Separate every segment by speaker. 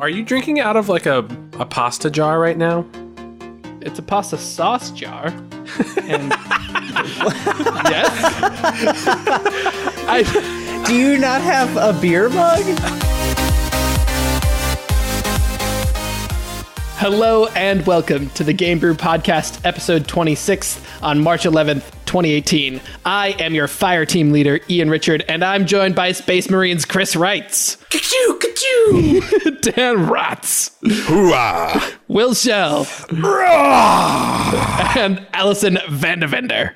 Speaker 1: Are you drinking out of like a pasta jar right now?
Speaker 2: It's a pasta sauce jar. And yes.
Speaker 3: Do you not have a beer mug?
Speaker 2: Hello and welcome to the Game Brew Podcast, episode 26 on March 11th, 2018. I am your fire team leader, Ian Richard, and I'm joined by Space Marines Chris Wrights.
Speaker 1: Ka-choo, ka-choo.
Speaker 2: Dan Ratz.
Speaker 4: Hoorah!
Speaker 2: Will Shell. And Allison Vandevender.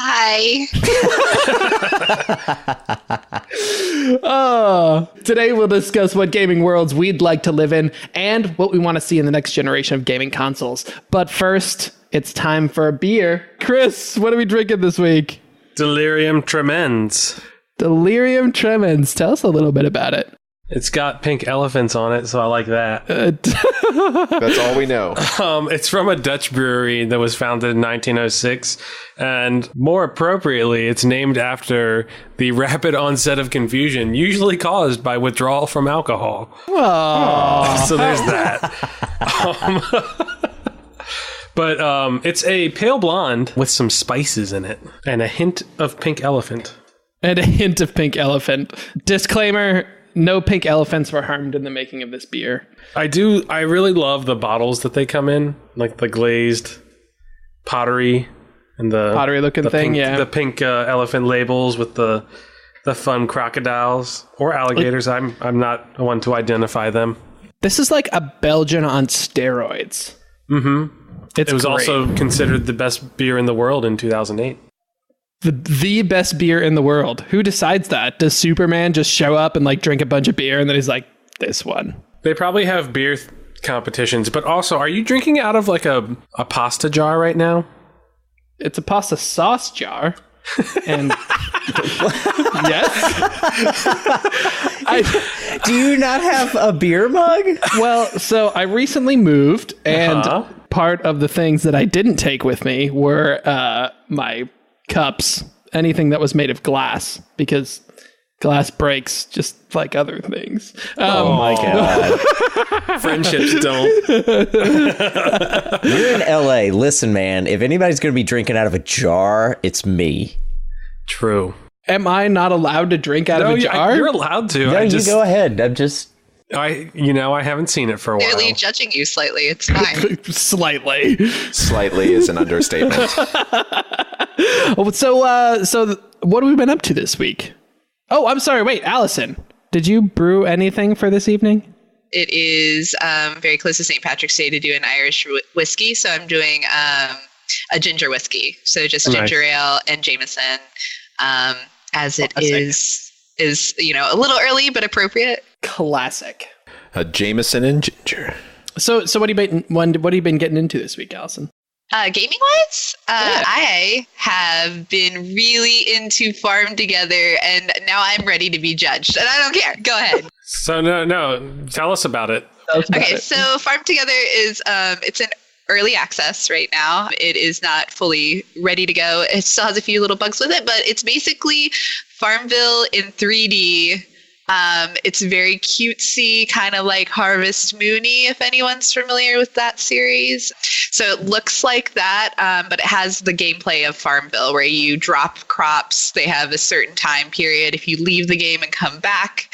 Speaker 5: Hi.
Speaker 2: Today we'll discuss what gaming worlds we'd like to live in and what we want to see in the next generation of gaming consoles. But first, it's time for a beer. Chris, what are we drinking this week?
Speaker 1: Delirium Tremens.
Speaker 2: Delirium Tremens. Tell us a little bit about it.
Speaker 1: It's got pink elephants on it, so I like that.
Speaker 4: That's all we know.
Speaker 1: It's from a Dutch brewery that was founded in 1906, and more appropriately, it's named after the rapid onset of confusion usually caused by withdrawal from alcohol.
Speaker 2: Aww.
Speaker 1: So there's that. But it's a pale blonde with some spices in it and a hint of pink elephant.
Speaker 2: And a hint of pink elephant. Disclaimer, no pink elephants were harmed in the making of this beer.
Speaker 1: I really love the bottles that they come in, like the glazed pottery and the
Speaker 2: pottery looking thing,
Speaker 1: pink,
Speaker 2: yeah.
Speaker 1: The pink elephant labels with the fun crocodiles or alligators. I'm not one to identify them.
Speaker 2: This is like a Belgian on steroids.
Speaker 1: Mm-hmm. It was
Speaker 2: great.
Speaker 1: also considered the best beer in the world in 2008.
Speaker 2: The best beer in the world. Who decides that? Does Superman just show up and like drink a bunch of beer and then he's like, this one? They
Speaker 1: probably have beer competitions, but also, are you drinking out of like a pasta jar right now?
Speaker 2: It's a pasta sauce jar. And yes.
Speaker 3: Do you not have a beer mug?
Speaker 2: Well, so I recently moved, and part of the things that I didn't take with me were my cups, anything that was made of glass, because glass breaks just like other things.
Speaker 3: Oh my god.
Speaker 1: Friendships don't.
Speaker 3: You're in LA. Listen, man, if anybody's going to be drinking out of a jar, it's me.
Speaker 1: True.
Speaker 2: Am I not allowed to drink out of a jar?
Speaker 1: You're allowed to.
Speaker 3: No, you go ahead.
Speaker 1: I haven't seen it for a while.
Speaker 5: Barely judging you slightly. It's fine.
Speaker 2: Slightly.
Speaker 4: Slightly is an understatement.
Speaker 2: So what have we been up to this week? Oh, I'm sorry. Wait, Allison, did you brew anything for this evening?
Speaker 5: It is very close to St. Patrick's Day to do an Irish whiskey, so I'm doing a ginger whiskey. So just ginger ale and Jameson, as it is a little early but appropriate.
Speaker 2: Classic.
Speaker 4: A Jameson and ginger.
Speaker 2: So what have you been getting into this week, Allison?
Speaker 5: Gaming wise, I have been really into Farm Together, and now I'm ready to be judged, and I don't care. Go ahead.
Speaker 1: So no, tell us about it.
Speaker 5: So Farm Together is it's an early access right now. It is not fully ready to go. It still has a few little bugs with it, but it's basically Farmville in 3D. It's very cutesy, kind of like Harvest Moon-y, if anyone's familiar with that series. So it looks like that, but it has the gameplay of Farmville, where you drop crops. They have a certain time period. If you leave the game and come back,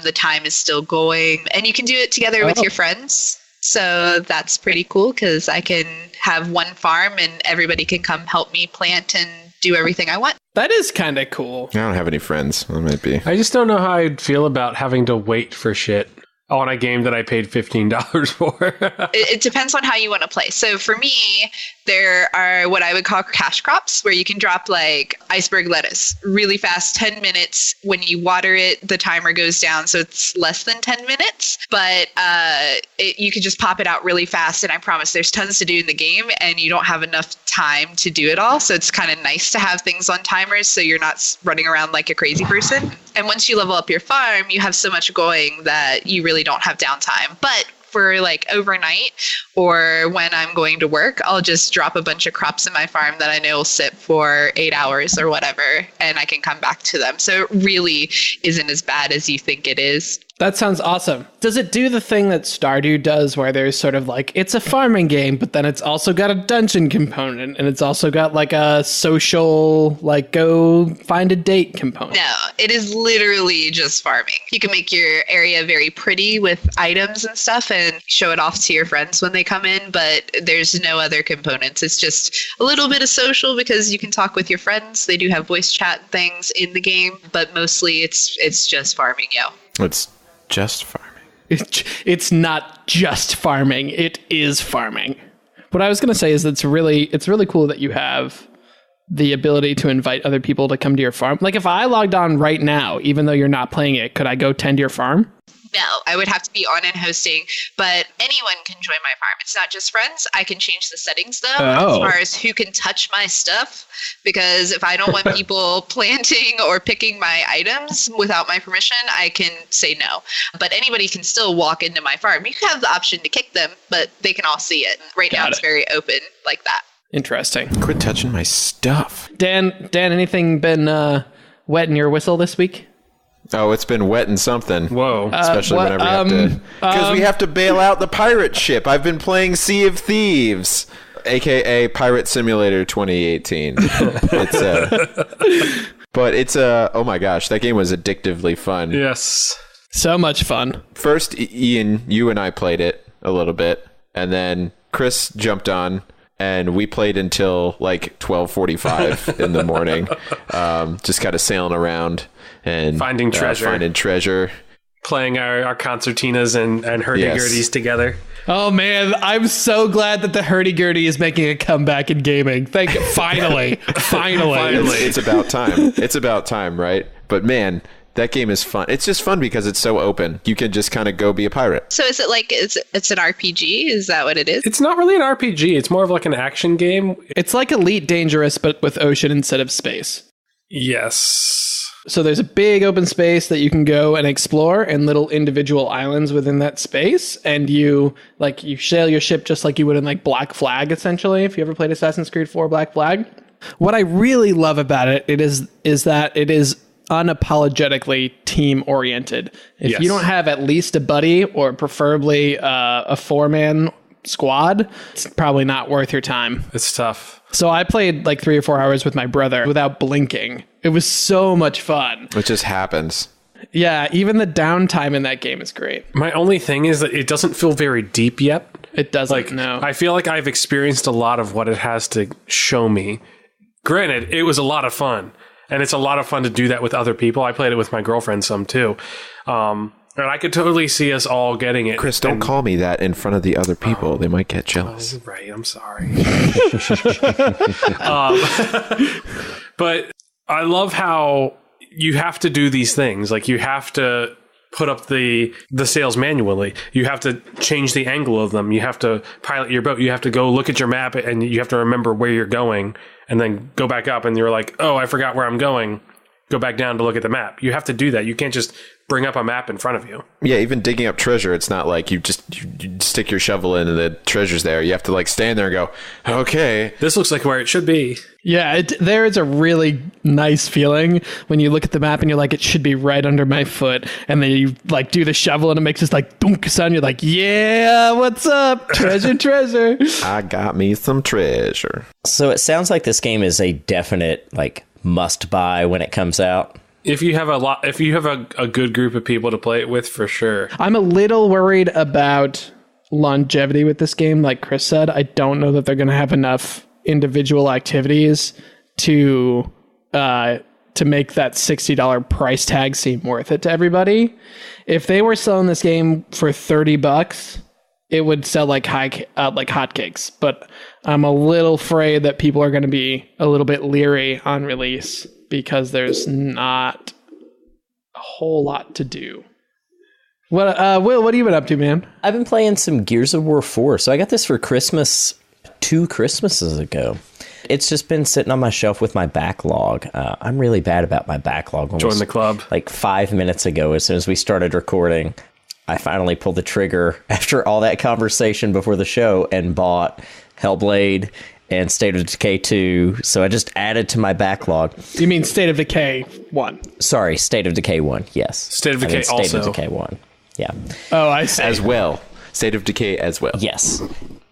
Speaker 5: the time is still going. And you can do it together with your friends. So that's pretty cool, because I can have one farm and everybody can come help me plant and do everything I want.
Speaker 2: That is kind of cool.
Speaker 4: I don't have any friends. That might be.
Speaker 1: I just don't know how I'd feel about having to wait for shit on a game that I paid $15 for.
Speaker 5: It depends on how you want to play. So for me, there are what I would call cash crops, where you can drop like iceberg lettuce really fast, 10 minutes. When you water it, the timer goes down, so it's less than 10 minutes. But you can just pop it out really fast, and I promise there's tons to do in the game, and you don't have enough time to do it all. So it's kind of nice to have things on timers, so you're not running around like a crazy person. And once you level up your farm, you have so much going that you really don't have downtime. But for like overnight or when I'm going to work, I'll just drop a bunch of crops in my farm that I know will sit for 8 hours or whatever, and I can come back to them. So it really isn't as bad as you think it is.
Speaker 2: That sounds awesome. Does it do the thing that Stardew does where there's sort of like, it's a farming game, but then it's also got a dungeon component and it's also got like a social, like go find a date component?
Speaker 5: No, it is literally just farming. You can make your area very pretty with items and stuff and show it off to your friends when they come in, but there's no other components. It's just a little bit of social because you can talk with your friends. They do have voice chat things in the game, but mostly it's just farming, yo.
Speaker 4: It's just farming.
Speaker 2: It's not just farming. It is farming. What I was going to say is it's really cool that you have the ability to invite other people to come to your farm. Like if I logged on right now, even though you're not playing it, could I go tend your farm?
Speaker 5: No, I would have to be on and hosting, but anyone can join my farm. It's not just friends. I can change the settings though, as far as who can touch my stuff, because if I don't want people planting or picking my items without my permission, I can say no. But anybody can still walk into my farm. You can have the option to kick them, but they can all see it. Right now it's very open like that.
Speaker 2: Interesting.
Speaker 4: Quit touching my stuff.
Speaker 2: Dan, anything been wetting your whistle this week?
Speaker 4: Oh, it's been wetting something.
Speaker 1: Whoa.
Speaker 4: Especially whenever we have to... Because we have to bail out the pirate ship. I've been playing Sea of Thieves, a.k.a. Pirate Simulator 2018. Oh my gosh, that game was addictively fun.
Speaker 1: Yes.
Speaker 2: So much fun.
Speaker 4: First, Ian, you and I played it a little bit, and then Chris jumped on, and we played until like 12:45 in the morning, just kind of sailing around and
Speaker 1: finding treasure, playing our concertinas and hurdy-gurdies together.
Speaker 2: Oh man, I'm so glad that the hurdy-gurdy is making a comeback in gaming. Finally.
Speaker 4: It's about time. It's about time, right? But man, that game is fun. It's just fun because it's so open. You can just kind of go be a pirate.
Speaker 5: So is it like it's an RPG? Is that what it is?
Speaker 1: It's not really an RPG. It's more of like an action game.
Speaker 2: It's like Elite Dangerous, but with ocean instead of space.
Speaker 1: Yes.
Speaker 2: So there's a big open space that you can go and explore and little individual islands within that space. And you sail your ship just like you would in like Black Flag, essentially, if you ever played Assassin's Creed 4 Black Flag. What I really love about it is that it is unapologetically team oriented. If you don't have at least a buddy or preferably a 4-man squad, it's probably not worth your time.
Speaker 1: It's tough.
Speaker 2: So I played like 3 or 4 hours with my brother without blinking. It was so much fun.
Speaker 4: It just happens.
Speaker 2: Yeah, even the downtime in that game is great.
Speaker 1: My only thing is that it doesn't feel very deep yet.
Speaker 2: It doesn't, no.
Speaker 1: I feel like I've experienced a lot of what it has to show me. Granted, it was a lot of fun. And it's a lot of fun to do that with other people. I played it with my girlfriend some too. And I could totally see us all getting it.
Speaker 4: Chris, don't call me that in front of the other people. They might get jealous.
Speaker 1: Right, I'm sorry. But I love how you have to do these things. Like you have to put up the sails manually. You have to change the angle of them. You have to pilot your boat. You have to go look at your map and you have to remember where you're going and then go back up and you're like, oh, I forgot where I'm going. Go back down to look at the map. You have to do that. You can't just bring up a map in front of you.
Speaker 4: Yeah, even digging up treasure, it's not like you stick your shovel in and the treasure's there. You have to like stand there and go, okay.
Speaker 1: This looks like where it should be.
Speaker 2: Yeah, there is a really nice feeling when you look at the map and you're like, it should be right under my foot. And then you like do the shovel and it makes this like dunk sound. You're like, yeah, what's up? Treasure.
Speaker 4: I got me some treasure.
Speaker 3: So it sounds like this game is a definite like must buy when it comes out.
Speaker 1: If you have a good group of people to play it with, for sure.
Speaker 2: I'm a little worried about longevity with this game. Like Chris said, I don't know that they're going to have enough individual activities to make that $60 price tag seem worth it to everybody. If they were selling this game for $30, it would sell like hotcakes. But I'm a little afraid that people are going to be a little bit leery on release because there's not a whole lot to do. Will, what have you been up to, man?
Speaker 3: I've been playing some Gears of War 4. So I got this for Christmas 2 Christmases ago. It's just been sitting on my shelf with my backlog. I'm really bad about my backlog.
Speaker 1: Join the club.
Speaker 3: Like 5 minutes ago, as soon as we started recording, I finally pulled the trigger after all that conversation before the show and bought Hellblade and State of Decay 2. So I just added to my backlog.
Speaker 2: You mean State of Decay 1?
Speaker 3: Sorry, State of Decay 1, yes.
Speaker 1: State of Decay also.
Speaker 3: State of Decay 1. Yeah.
Speaker 2: Oh, I see.
Speaker 4: As well. State of Decay as well.
Speaker 3: Yes.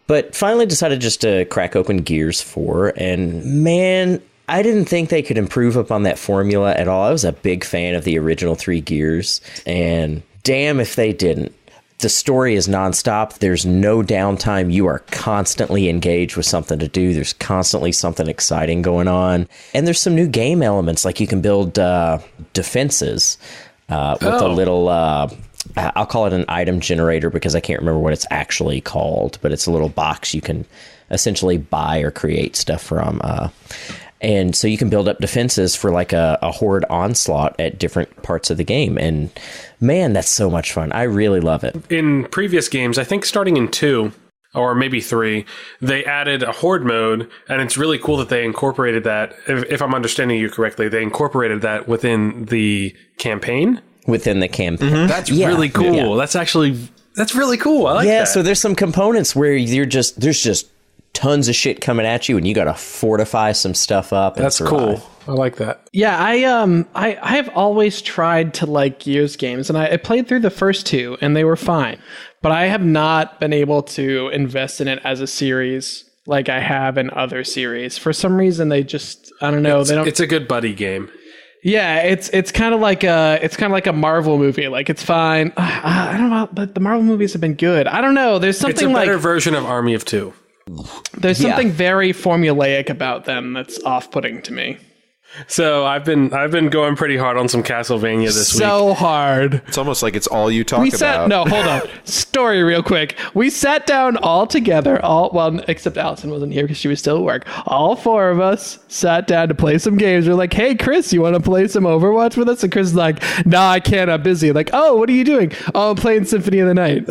Speaker 3: But finally decided just to crack open Gears 4, and man, I didn't think they could improve upon that formula at all. I was a big fan of the original 3 Gears, and damn if they didn't. The story is nonstop. There's no downtime. You are constantly engaged with something to do. There's constantly something exciting going on. And there's some new game elements, like you can build defenses with a little, I'll call it an item generator because I can't remember what it's actually called, but it's a little box you can essentially buy or create stuff from. And so you can build up defenses for like a horde onslaught at different parts of the game. And man, that's so much fun. I really love it.
Speaker 1: In previous games, I think starting in 2 or maybe 3, they added a horde mode. And it's really cool that they incorporated that. If I'm understanding you correctly, they incorporated that within the campaign.
Speaker 3: Within the campaign.
Speaker 1: Mm-hmm. That's really cool. Yeah. That's really cool. I like that.
Speaker 3: Yeah, so there's some components where there's just tons of shit coming at you and you got to fortify some stuff up.
Speaker 1: That's cool. I like that.
Speaker 2: Yeah, I have always tried to like Gears games, and I played through the first 2 and they were fine, but I have not been able to invest in it as a series like I have in other series. For some reason, they just, I don't know.
Speaker 1: It's a good buddy game.
Speaker 2: Yeah, it's kind of like a Marvel movie. Like, it's fine. I don't know, but the Marvel movies have been good. I don't know. There's something
Speaker 1: it's a better version of Army of 2.
Speaker 2: There's something very formulaic about them that's off-putting to me.
Speaker 1: So I've been going pretty hard on some Castlevania this week.
Speaker 2: So hard.
Speaker 4: It's almost like it's all you talk about.
Speaker 2: No, hold on. Story real quick. We sat down all together, except Allison wasn't here because she was still at work. All 4 of us sat down to play some games. We're like, hey, Chris, you want to play some Overwatch with us? And Chris is like, nah, I can't. I'm busy. Like, oh, what are you doing? Oh, I'm playing Symphony of the Night.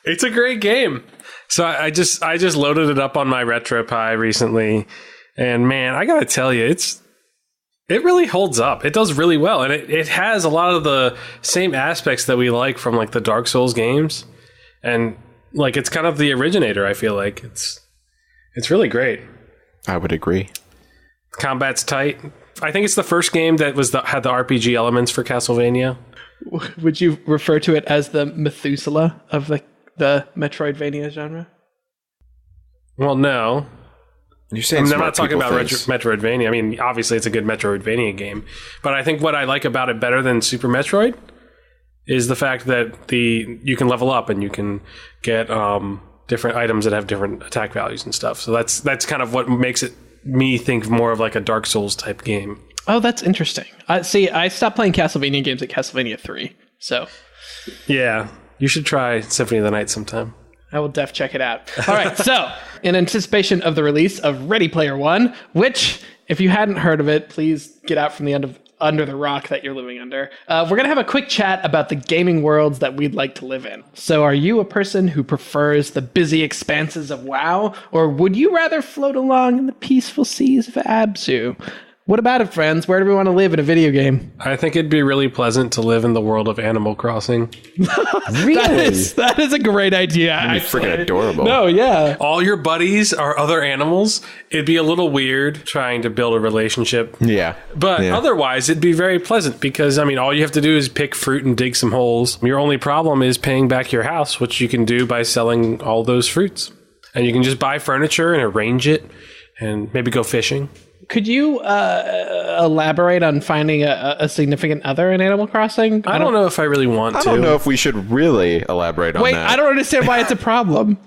Speaker 1: It's a great game. So I just loaded it up on my RetroPie recently, and man, I gotta tell you, it really holds up. It does really well, and it has a lot of the same aspects that we like from like the Dark Souls games, and like it's kind of the originator. I feel like it's really great.
Speaker 4: I would agree.
Speaker 1: Combat's tight. I think it's the first game that had the RPG elements for Castlevania.
Speaker 2: Would you refer to it as the Methuselah of the Metroidvania genre?
Speaker 1: Well, no.
Speaker 4: You're saying
Speaker 1: I'm not talking about Metroidvania. I mean, obviously it's a good Metroidvania game, but I think what I like about it better than Super Metroid is the fact that you can level up and you can get different items that have different attack values and stuff. So that's kind of what makes me think more of like a Dark Souls type game.
Speaker 2: Oh, that's interesting. I stopped playing Castlevania games at Castlevania 3. So
Speaker 1: yeah. You should try Symphony of the Night sometime.
Speaker 2: I will check it out. All right, so in anticipation of the release of Ready Player One, which, if you hadn't heard of it, please get out from the under the rock that you're living under. We're going to have a quick chat about the gaming worlds that we'd like to live in. So are you a person who prefers the busy expanses of WoW, or would you rather float along in the peaceful seas of Abzu? What about it, friends? Where do we want to live in a video game?
Speaker 1: I think it'd be really pleasant to live in the world of Animal Crossing.
Speaker 3: Really?
Speaker 2: That is a great idea.
Speaker 4: It's freaking adorable.
Speaker 2: No, yeah.
Speaker 1: All your buddies are other animals. It'd be a little weird trying to build a relationship.
Speaker 4: Yeah.
Speaker 1: But otherwise, it'd be very pleasant because, I mean, all you have to do is pick fruit and dig some holes. Your only problem is paying back your house, which you can do by selling all those fruits. And you can just buy furniture and arrange it and maybe go fishing.
Speaker 2: Could you elaborate on finding a significant other in Animal Crossing?
Speaker 1: I don't know if I really want to.
Speaker 4: I don't know if we should really elaborate on that.
Speaker 2: Wait, I don't understand why it's a problem.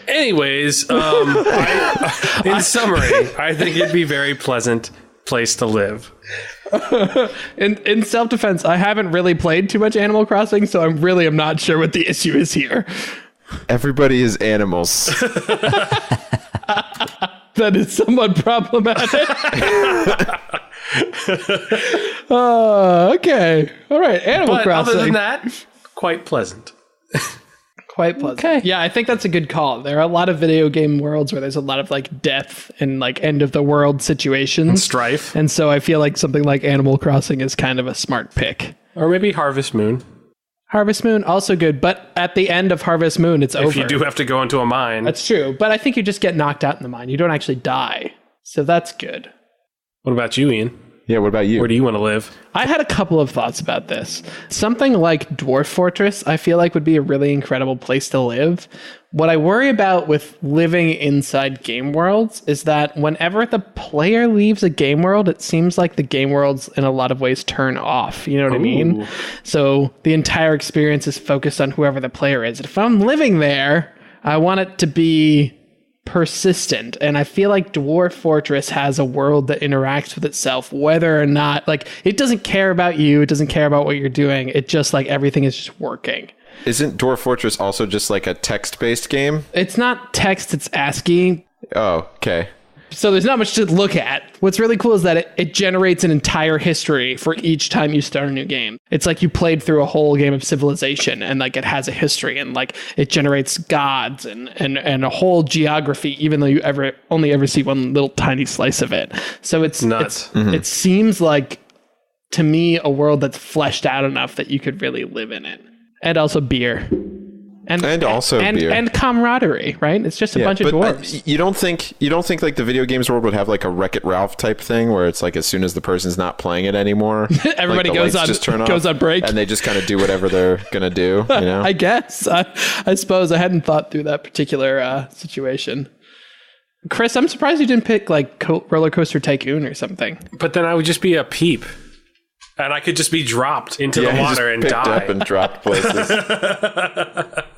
Speaker 1: Anyways, in summary, I think it'd be a very pleasant place to live.
Speaker 2: In self-defense, I haven't really played too much Animal Crossing, so I'm not sure what the issue is here.
Speaker 4: Everybody is animals.
Speaker 2: That is somewhat problematic. Okay. All right. Animal Crossing.
Speaker 1: Other than that, quite pleasant.
Speaker 2: Quite pleasant.
Speaker 3: Okay.
Speaker 2: Yeah, I think that's a good call. There are a lot of video game worlds where there's a lot of like death and like end of the world situations.
Speaker 1: And strife.
Speaker 2: And so I feel like something like Animal Crossing is kind of a smart pick.
Speaker 1: Or maybe Harvest Moon.
Speaker 2: Harvest Moon, also good, but at the end of Harvest Moon, it's over.
Speaker 1: If you do have to go into a mine.
Speaker 2: That's true, but I think you just get knocked out in the mine. You don't actually die, so that's good.
Speaker 1: What about you, Ian?
Speaker 4: Yeah, what about you?
Speaker 1: Where do you want to live?
Speaker 2: I had a couple of thoughts about this. Something like Dwarf Fortress, I feel like would be a really incredible place to live. What I worry about with living inside game worlds is that whenever the player leaves a game world, it seems like the game worlds in a lot of ways turn off. You know what I mean? So the entire experience is focused on whoever the player is. If I'm living there, I want it to be persistent, and I feel like Dwarf Fortress has a world that interacts with itself, whether or not, like, it doesn't care about you, it doesn't care about what you're doing, it just, like, everything is just working.
Speaker 4: Isn't Dwarf Fortress also just like a text-based game?
Speaker 2: It's not text, it's ASCII.
Speaker 4: Oh, okay.
Speaker 2: So there's not much to look at. What's really cool is that it generates an entire history for each time you start a new game. It's like you played through a whole game of Civilization, and like it has a history, and like it generates gods and a whole geography, even though you only ever see one little tiny slice of it. So it's nuts. It seems like, to me, a world that's fleshed out enough that you could really live in it. And also beer. And also beer. And camaraderie, right? It's just a bunch of dwarves.
Speaker 4: You don't think like the video games world would have like a Wreck-It Ralph type thing where it's like as soon as the person's not playing it anymore,
Speaker 2: everybody
Speaker 4: like
Speaker 2: goes on break,
Speaker 4: and they just kind of do whatever they're gonna do. You know?
Speaker 2: I guess. I suppose I hadn't thought through that particular situation. Chris, I'm surprised you didn't pick like Roller Coaster Tycoon or something.
Speaker 1: But then I would just be a peep. And I could just be dropped into the water and die.
Speaker 4: Up and dropped places.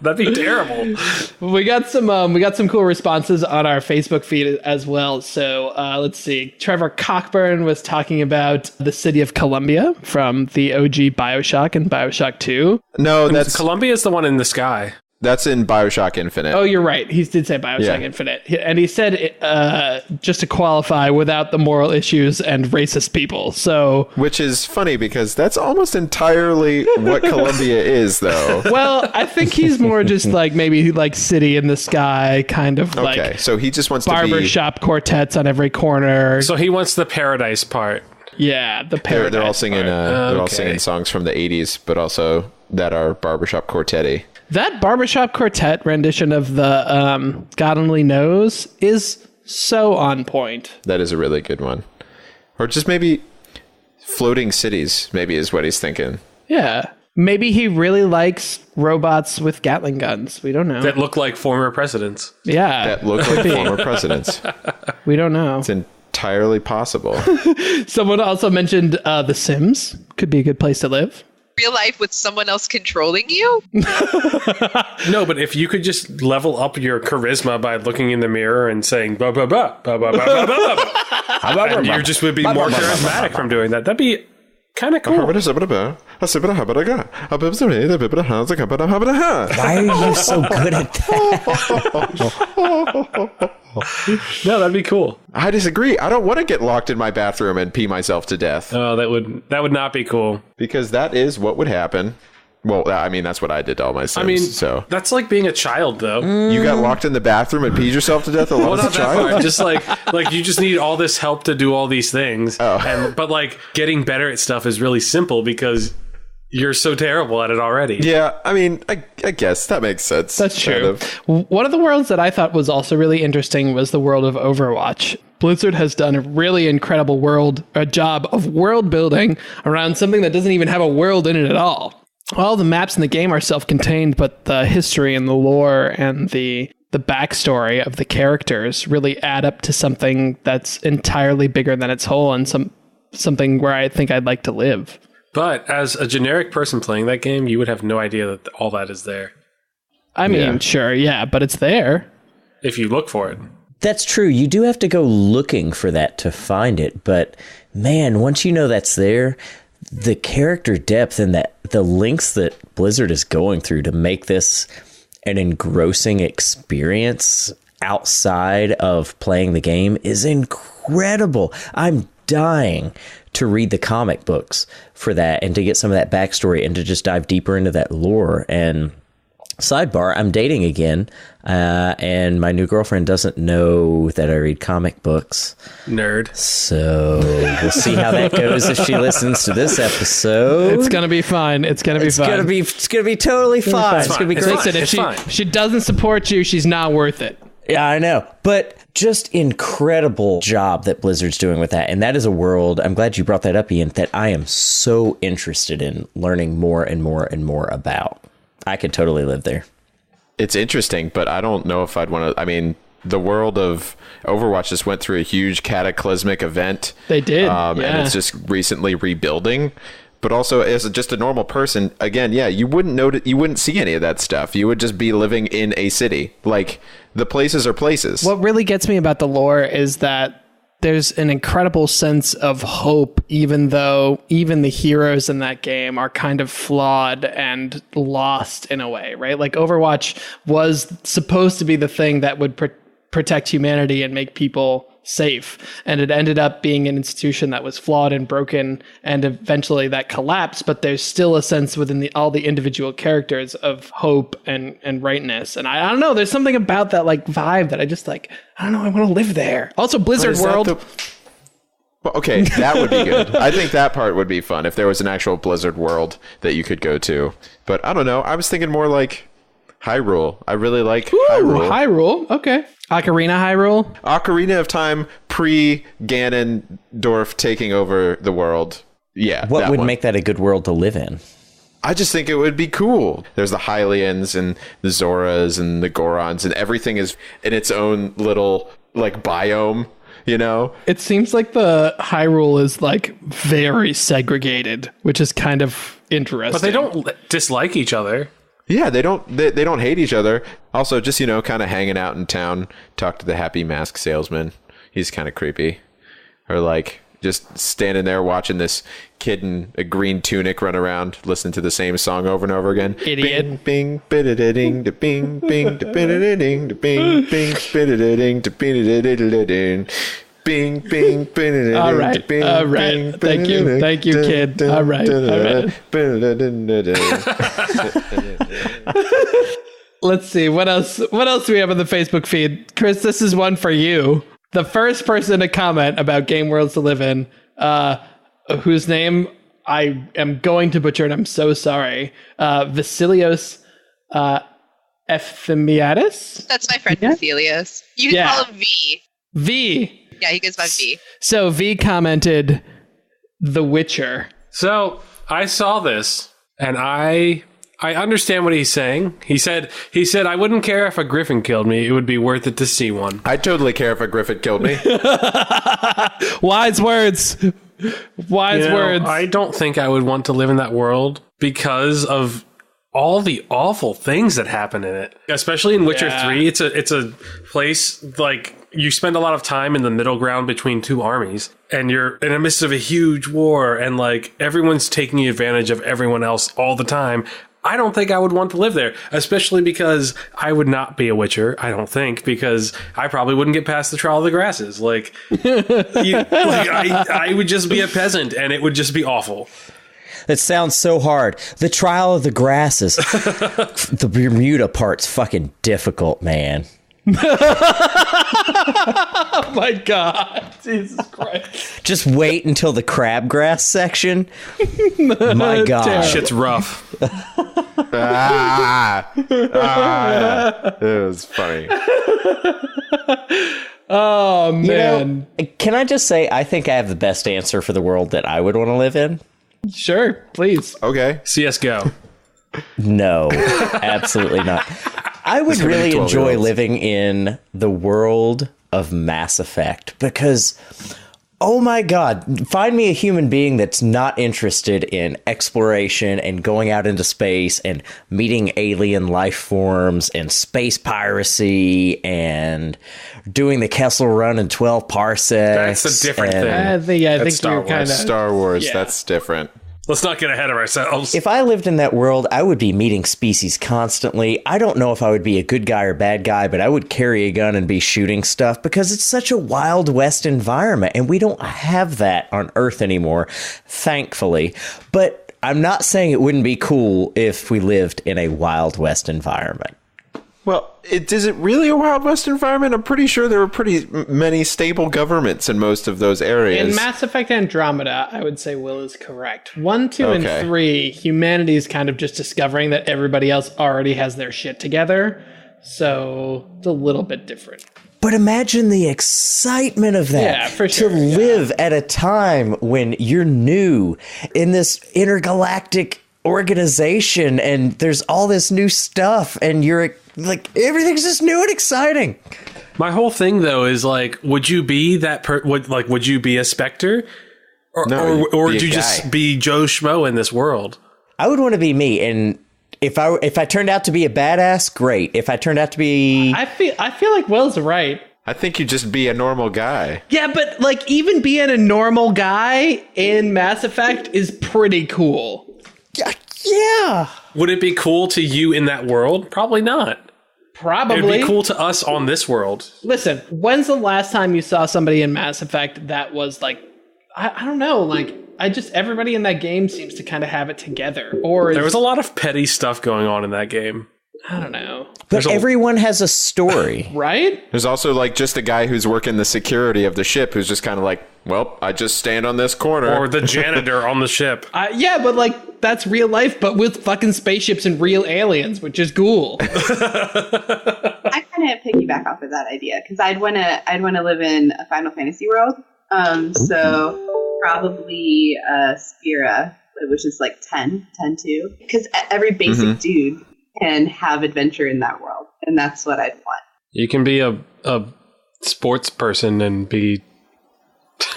Speaker 1: That'd be terrible.
Speaker 2: We got some cool responses on our Facebook feed as well. So let's see. Trevor Cockburn was talking about the city of Columbia from the OG Bioshock and Bioshock 2.
Speaker 4: No, that's
Speaker 1: Columbia is the one in the sky.
Speaker 4: That's in Bioshock Infinite.
Speaker 2: Oh, you're right. He did say Bioshock Infinite. And he said, just to qualify, without the moral issues and racist people. So,
Speaker 4: which is funny because that's almost entirely what Columbia is, though.
Speaker 2: Well, I think he's more just like maybe like city in the sky, kind of like.
Speaker 4: Okay, so he just wants
Speaker 2: barbershop quartets on every corner.
Speaker 1: So he wants the paradise part.
Speaker 2: Yeah, the paradise.
Speaker 4: They're all singing. They're all singing songs from the '80s, but also that are barbershop quartet-y.
Speaker 2: That barbershop quartet rendition of the God Only Knows is so on point.
Speaker 4: That is a really good one. Or just maybe Floating Cities, maybe is what he's thinking.
Speaker 2: Yeah. Maybe he really likes robots with Gatling guns. We don't know.
Speaker 1: That look like former presidents.
Speaker 2: Yeah.
Speaker 4: That look like former presidents.
Speaker 2: We don't know.
Speaker 4: It's entirely possible.
Speaker 2: Someone also mentioned The Sims. Could be a good place to live.
Speaker 5: Real life with someone else controlling you?
Speaker 1: No, but if you could just level up your charisma by looking in the mirror and saying ba ba ba ba ba ba ba ba, and you just would be more charismatic from doing that. That'd be kind of cool.
Speaker 3: Why are you so good at that?
Speaker 1: No, that'd be cool.
Speaker 4: I disagree. I don't want to get locked in my bathroom and pee myself to death.
Speaker 1: Oh, that would not be cool.
Speaker 4: Because that is what would happen. Well, I mean, that's what I did to all my Sims.
Speaker 1: I mean,
Speaker 4: so
Speaker 1: that's like being a child, though.
Speaker 4: You got locked in the bathroom and peed yourself to death alone as a child?
Speaker 1: Just like you just need all this help to do all these things. But like getting better at stuff is really simple because you're so terrible at it already.
Speaker 4: Yeah, I mean, I guess that makes sense.
Speaker 2: That's true. One of the worlds that I thought was also really interesting was the world of Overwatch. Blizzard has done a really incredible job of world building around something that doesn't even have a world in it at all. All the maps in the game are self-contained, but the history and the lore and the backstory of the characters really add up to something that's entirely bigger than its whole and something where I think I'd like to live.
Speaker 1: But as a generic person playing that game, you would have no idea that all that is there.
Speaker 2: I mean, sure, yeah, but it's there.
Speaker 1: If you look for it.
Speaker 3: That's true. You do have to go looking for that to find it. But man, once you know that's there, the character depth and the lengths that Blizzard is going through to make this an engrossing experience outside of playing the game is incredible. I'm dying to read the comic books for that and to get some of that backstory and to just dive deeper into that lore. And sidebar, I'm dating again, and my new girlfriend doesn't know that I read comic books.
Speaker 1: Nerd.
Speaker 3: So we'll see how that goes if she listens to this episode.
Speaker 2: It's gonna be fine. It's gonna be fine.
Speaker 3: It's gonna be totally fine. It's gonna be great.
Speaker 2: Listen, if she doesn't support you, she's not worth it.
Speaker 3: Yeah, I know. But just incredible job that Blizzard's doing with that. And that is a world, I'm glad you brought that up, Ian, that I am so interested in learning more and more and more about. I could totally live there.
Speaker 4: It's interesting, but I don't know if I'd want to. I mean, the world of Overwatch just went through a huge cataclysmic event.
Speaker 2: They did.
Speaker 4: And it's just recently rebuilding. But also, as just a normal person, again, yeah, you wouldn't notice, you wouldn't see any of that stuff. You would just be living in a city. Like, the places are places.
Speaker 2: What really gets me about the lore is that there's an incredible sense of hope, even though even the heroes in that game are kind of flawed and lost in a way, right? Like, Overwatch was supposed to be the thing that would protect humanity and make people safe, and it ended up being an institution that was flawed and broken, and eventually that collapsed. But there's still a sense within all the individual characters of hope and rightness, and I don't know, there's something about that like vibe that I just like, I don't know, I want to live there. Also, Blizzard World.
Speaker 4: Well, okay, that would be good. I think that part would be fun if there was an actual Blizzard world that you could go to. But I don't know, I was thinking more like Hyrule. I really like Hyrule.
Speaker 2: Hyrule, okay. Ocarina Hyrule?
Speaker 4: Ocarina of Time, pre-Ganondorf taking over the world. Yeah.
Speaker 3: What would make that a good world to live in?
Speaker 4: I just think it would be cool. There's the Hylians and the Zoras and the Gorons, and everything is in its own little, like, biome, you know?
Speaker 2: It seems like the Hyrule is, like, very segregated, which is kind of interesting.
Speaker 1: But they don't dislike each other.
Speaker 4: Yeah, they don't hate each other. Also, just, you know, kind of hanging out in town, talk to the happy mask salesman. He's kind of creepy. Or like just standing there watching this kid in a green tunic run around, listening to the same song over and over again.
Speaker 2: Idiot.
Speaker 4: Bing, bing, bing, da bing, bing, da bing, bing, bing, bing, da bing, bing, bing, bing.
Speaker 2: All right. Thank you, kid. All right. Let's see. What else do we have on the Facebook feed? Chris, this is one for you. The first person to comment about game worlds to live in, whose name I am going to butcher, and I'm so sorry. Vasilios Ephemiadis?
Speaker 5: That's my friend Vasilios. You can call him V.
Speaker 2: V.
Speaker 5: Yeah, he goes by V.
Speaker 2: So V commented, The Witcher.
Speaker 1: So I saw this, and I understand what he's saying. He said, I wouldn't care if a griffin killed me. It would be worth it to see one.
Speaker 4: I'd totally care if a griffin killed me.
Speaker 2: Wise words. Wise words.
Speaker 1: I don't think I would want to live in that world because of all the awful things that happen in it. Especially in Witcher 3. It's a place like you spend a lot of time in the middle ground between two armies, and you're in the midst of a huge war, and like everyone's taking advantage of everyone else all the time. I don't think I would want to live there, especially because I would not be a Witcher, I don't think, because I probably wouldn't get past the Trial of the Grasses. Like, I would just be a peasant, and it would just be awful.
Speaker 3: That sounds so hard. The Trial of the Grasses. The Bermuda part's fucking difficult, man.
Speaker 2: Oh my God. Jesus Christ.
Speaker 3: Just wait until the crabgrass section. My God.
Speaker 1: Shit's rough.
Speaker 4: It was funny.
Speaker 2: Oh, man.
Speaker 3: You know, can I just say, I think I have the best answer for the world that I would want to live in?
Speaker 2: Sure, please.
Speaker 4: Okay.
Speaker 1: CSGO.
Speaker 3: No, absolutely not. I would really enjoy living in the world of Mass Effect because, oh my God, find me a human being that's not interested in exploration and going out into space and meeting alien life forms and space piracy and doing the Kessel Run in 12 parsecs.
Speaker 1: That's a different thing.
Speaker 2: I think you're kind of
Speaker 4: Star Wars. That's different.
Speaker 1: Let's not get ahead of ourselves.
Speaker 3: If I lived in that world, I would be meeting species constantly. I don't know if I would be a good guy or bad guy, but I would carry a gun and be shooting stuff because it's such a Wild West environment, and we don't have that on Earth anymore, thankfully. But I'm not saying it wouldn't be cool if we lived in a Wild West environment.
Speaker 4: Well, is it really a Wild West environment? I'm pretty sure there were pretty many stable governments in most of those areas.
Speaker 2: In Mass Effect Andromeda, I would say Will is correct. 1, 2, and 3, humanity is kind of just discovering that everybody else already has their shit together. so it's a little bit different.
Speaker 3: But imagine the excitement of that.
Speaker 2: Yeah, for sure.
Speaker 3: To live at a time when you're new in this intergalactic organization and there's all this new stuff and you're like, everything's just new and exciting.
Speaker 1: My whole thing, though, is like, would you be that would you be a Spectre? Or would you just be Joe Schmo in this world?
Speaker 3: I would want to be me, and if I turned out to be a badass, great. If I turned out to be,
Speaker 2: I feel like Will's right.
Speaker 4: I think you'd just be a normal guy.
Speaker 2: Yeah, but like even being a normal guy in Mass Effect is pretty cool.
Speaker 3: yeah.
Speaker 1: Would it be cool to you in that world? Probably not.
Speaker 2: Probably.
Speaker 1: It'd be cool to us on this world.
Speaker 2: Listen, when's the last time you saw somebody in Mass Effect that was like, I don't know, like everybody in that game seems to kind of have it together. Or
Speaker 1: there was a lot of petty stuff going on in that game.
Speaker 2: I don't know.
Speaker 3: But everyone has a story.
Speaker 2: Right?
Speaker 4: There's also like just a guy who's working the security of the ship who's just kind of like, well, I just stand on this corner.
Speaker 1: Or the janitor on the ship.
Speaker 2: Yeah, but like that's real life, but with fucking spaceships and real aliens, which is cool.
Speaker 6: I kind of piggyback off of that idea because I'd want to live in a Final Fantasy world. So probably Spira, which is like 10 too, because every basic dude can have adventure in that world, and that's what I'd want.
Speaker 1: You can be a sports person and be